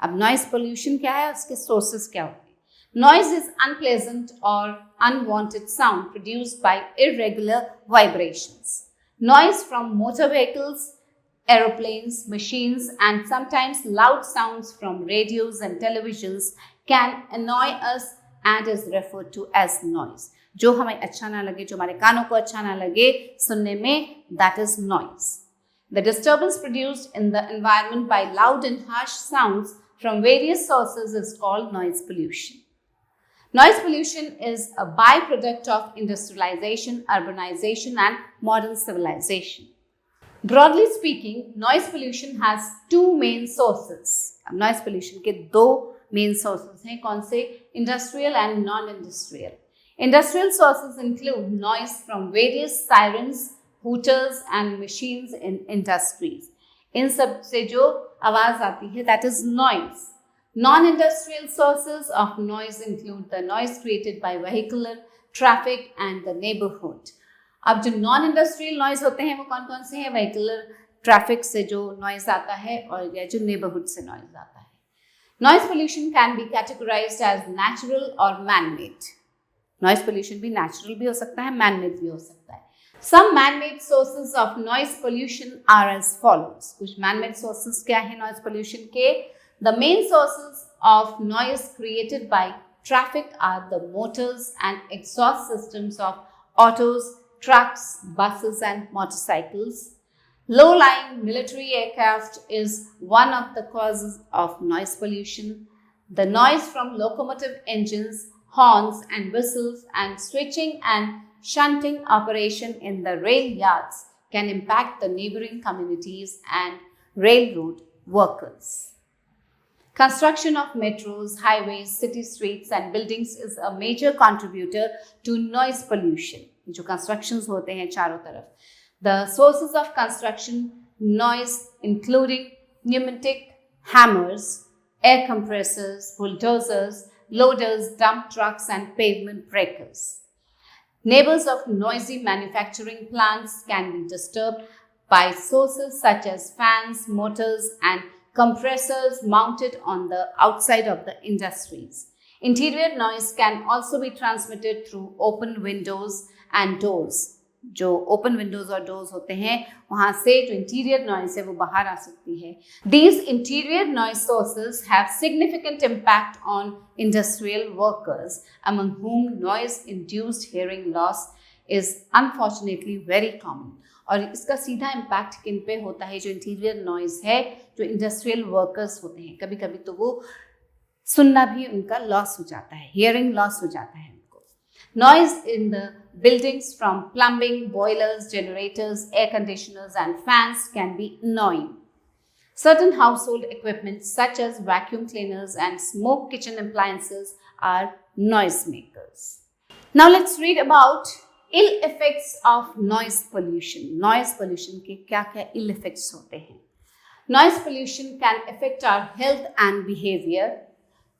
अब noise pollution क्या है, उसके sources क्या होते हैं? Noise is unpleasant or unwanted sound produced by irregular vibrations. Noise from motor vehicles, aeroplanes, machines, and sometimes loud sounds from radios and televisions can annoy us and is referred to as noise. जो हमें अच्छा ना लगे, जो हमारे कानों को अच्छा ना लगे सुनने में, that is noise. The disturbance produced in the environment by loud and harsh sounds from various sources is called noise pollution. Noise pollution is a byproduct of industrialization, urbanization, and modern civilization. Broadly speaking, noise pollution has two main sources. अब noise pollution के दो main sources हैं, कौन से? Industrial and non-industrial. Industrial sources include noise from various sirens, hooters and machines in industries. इन सब से जो आवाज आती है that is noise. Non-industrial sources of noise include the noise created by vehicular traffic and the neighborhood. अब जो non-industrial noise होते हैं वो कौन कौन से हैं? vehicular traffic से जो noise आता है और या जो neighborhood से noise आता है. Noise pollution can be categorized as natural or man-made. Noise pollution भी natural भी हो सकता है, man-made भी हो सकता है. Some man-made sources of noise pollution are as follows. कुछ man-made sources क्या है noise pollution के? The main sources of noise created by traffic are the motors and exhaust systems of autos, trucks, buses, and motorcycles. Low-lying military aircraft is one of the causes of noise pollution. The noise from locomotive engines, horns and whistles, and switching and shunting operation in the rail yards can impact the neighboring communities and railroad workers. Construction of metros, highways, city streets and buildings is a major contributor to noise pollution. जो constructions होते हैं चारों तरफ. The sources of construction noise including pneumatic hammers, air compressors, bulldozers, loaders, dump trucks and pavement breakers. Neighbors of noisy manufacturing plants can be disturbed by sources such as fans, motors and compressors mounted on the outside of the industries. Interior noise can also be transmitted through open windows and doors. जो open windows और doors होते हैं वहाँ से जो interior noise है वो बाहर आ सकती है. These interior noise sources have significant impact on industrial workers, among whom noise-induced hearing loss is unfortunately very common. और इसका सीधा इम्पैक्ट किन पे होता है? जो इंटीरियर नॉइज है, जो इंडस्ट्रियल वर्कर्स होते हैं, कभी कभी तो वो सुनना भी उनका लॉस हो जाता है, हियरिंग लॉस हो जाता है उनको. Noise in the buildings from plumbing, boilers, generators, air conditioners and fans can be annoying. Certain household equipment such as vacuum cleaners and smoke kitchen appliances are noise makers. Now let's read about ill effects of noise pollution. Noise pollution के क्या-क्या ill effects होते हैं? Noise pollution can affect our health and behavior.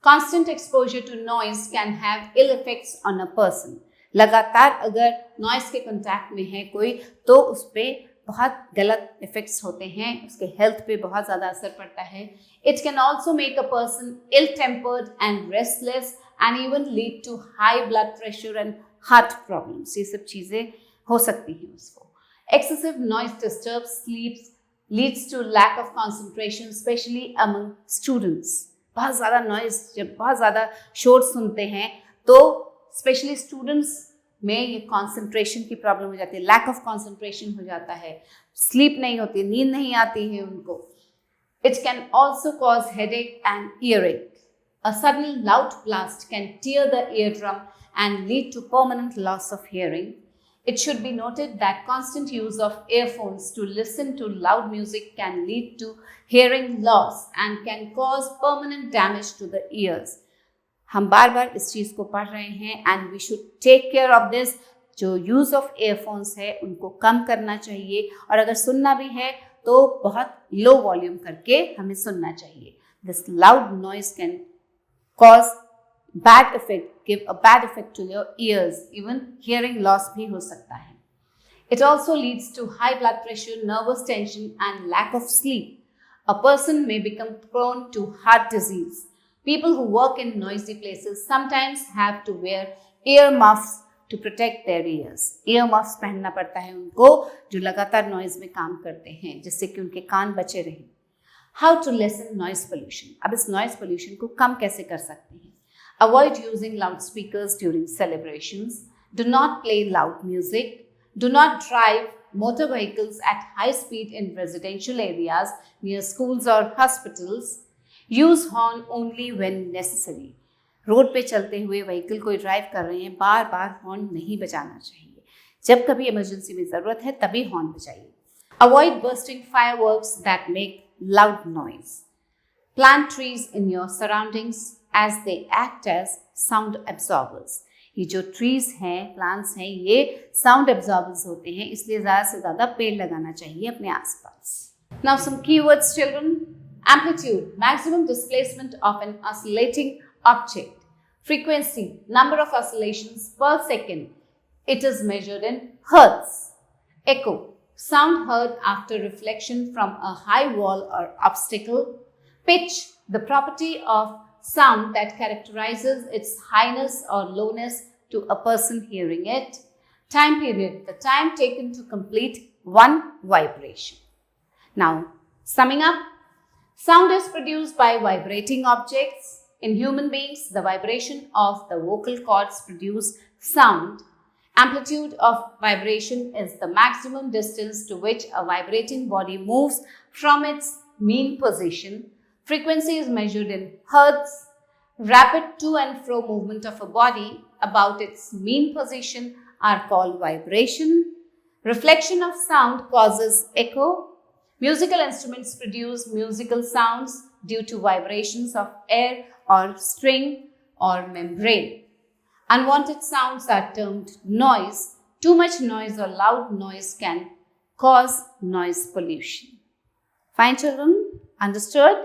Constant exposure to noise can have ill effects on a person. लगातार अगर noise के contact में है कोई तो उस पे बहुत गलत इफेक्ट्स होते हैं, उसके हेल्थ पे बहुत ज़्यादा असर पड़ता है. It can also make a person ill tempered and restless and even lead to high blood pressure and heart problems. ये सब चीज़ें हो सकती हैं उसको. Excessive noise disturbs sleeps, leads to lack of concentration specially among students. बहुत ज़्यादा noise, जब बहुत ज़्यादा शोर सुनते हैं तो स्पेशली स्टूडेंट्स में ये कॉन्सेंट्रेशन की प्रॉब्लम हो जाती है, लैक ऑफ कॉन्सेंट्रेशन हो जाता है, स्लीप नहीं होती, नींद नहीं आती है उनको. It can also cause headache and earache. A sudden loud blast can tear the ear drum and lead to permanent loss of hearing. It should be noted that constant use of earphones to listen to loud music can lead to hearing loss and can cause permanent damage to the ears. हम बार बार इस चीज़ को पढ़ रहे हैं and we should take care of this. जो use of earphones है उनको कम करना चाहिए और अगर सुनना भी है तो बहुत लो वॉल्यूम करके हमें सुनना चाहिए. This loud noise can cause bad effect, give a bad effect to your ears. Even hearing loss भी हो सकता है. It also leads to high blood pressure, nervous tension and lack of sleep. A person may become prone to heart disease. People who work in noisy places sometimes have to wear ear muffs to protect their ears. Ear muffs पहनना पड़ता है उनको जो लगातार noise में काम करते हैं जिससे कि उनके कान बचे रहें. How to lessen noise pollution? अब इस noise pollution को कम कैसे कर सकते हैं? Avoid using loudspeakers during celebrations. Do not play loud music. Do not drive motor vehicles at high speed in residential areas near schools or hospitals. Use horn only when necessary. Road पे चलते हुए vehicle कोई drive कर रहे हैं, बार बार horn नहीं बजाना चाहिए. जब कभी इमरजेंसी में ज़रूरत है तभी हॉर्न बजाइए. Avoid bursting fireworks that make loud noise. Plant trees in your surroundings as they act as sound absorbers. ये जो ट्रीज हैं, प्लांट्स हैं, ये साउंड एब्जॉर्बर्स होते हैं, इसलिए ज़्यादा से ज़्यादा पेड़ लगाना चाहिए अपने आसपास. Now some keywords children. Amplitude, maximum displacement of an oscillating object. Frequency, number of oscillations per second. It is measured in hertz. Echo, sound heard after reflection from a high wall or obstacle. Pitch, the property of sound that characterizes its highness or lowness to a person hearing it. Time period, the time taken to complete one vibration. Now, summing up, sound is produced by vibrating objects. In human beings, the vibration of the vocal cords produce sound. Amplitude of vibration is the maximum distance to which a vibrating body moves from its mean position. Frequency is measured in hertz. Rapid to and fro movement of a body about its mean position are called vibration. Reflection of sound causes echo. Musical instruments produce musical sounds due to vibrations of air or string or membrane. Unwanted sounds are termed noise. Too much noise or loud noise can cause noise pollution. Fine, children? Understood?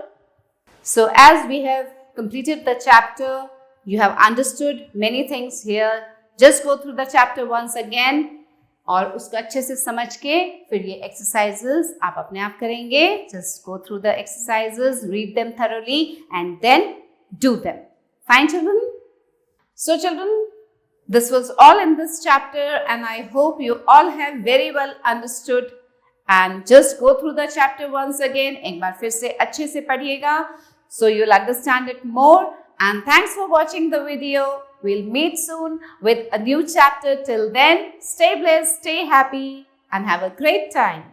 So, as we have completed the chapter, you have understood many things here. Just go through the chapter once again और उसको अच्छे से समझ के फिर ये exercises आप अपने आप करेंगे. Just go through the exercises, read them thoroughly and then do them. Fine, children? So, children, this was all in this chapter and I hope you all have very well understood. And just go through the chapter once again. एक बार फिर से अच्छे से पढ़िएगा so you'll understand it more. And thanks for watching the video. We'll meet soon with a new chapter. Till then, stay blessed, stay happy, and have a great time.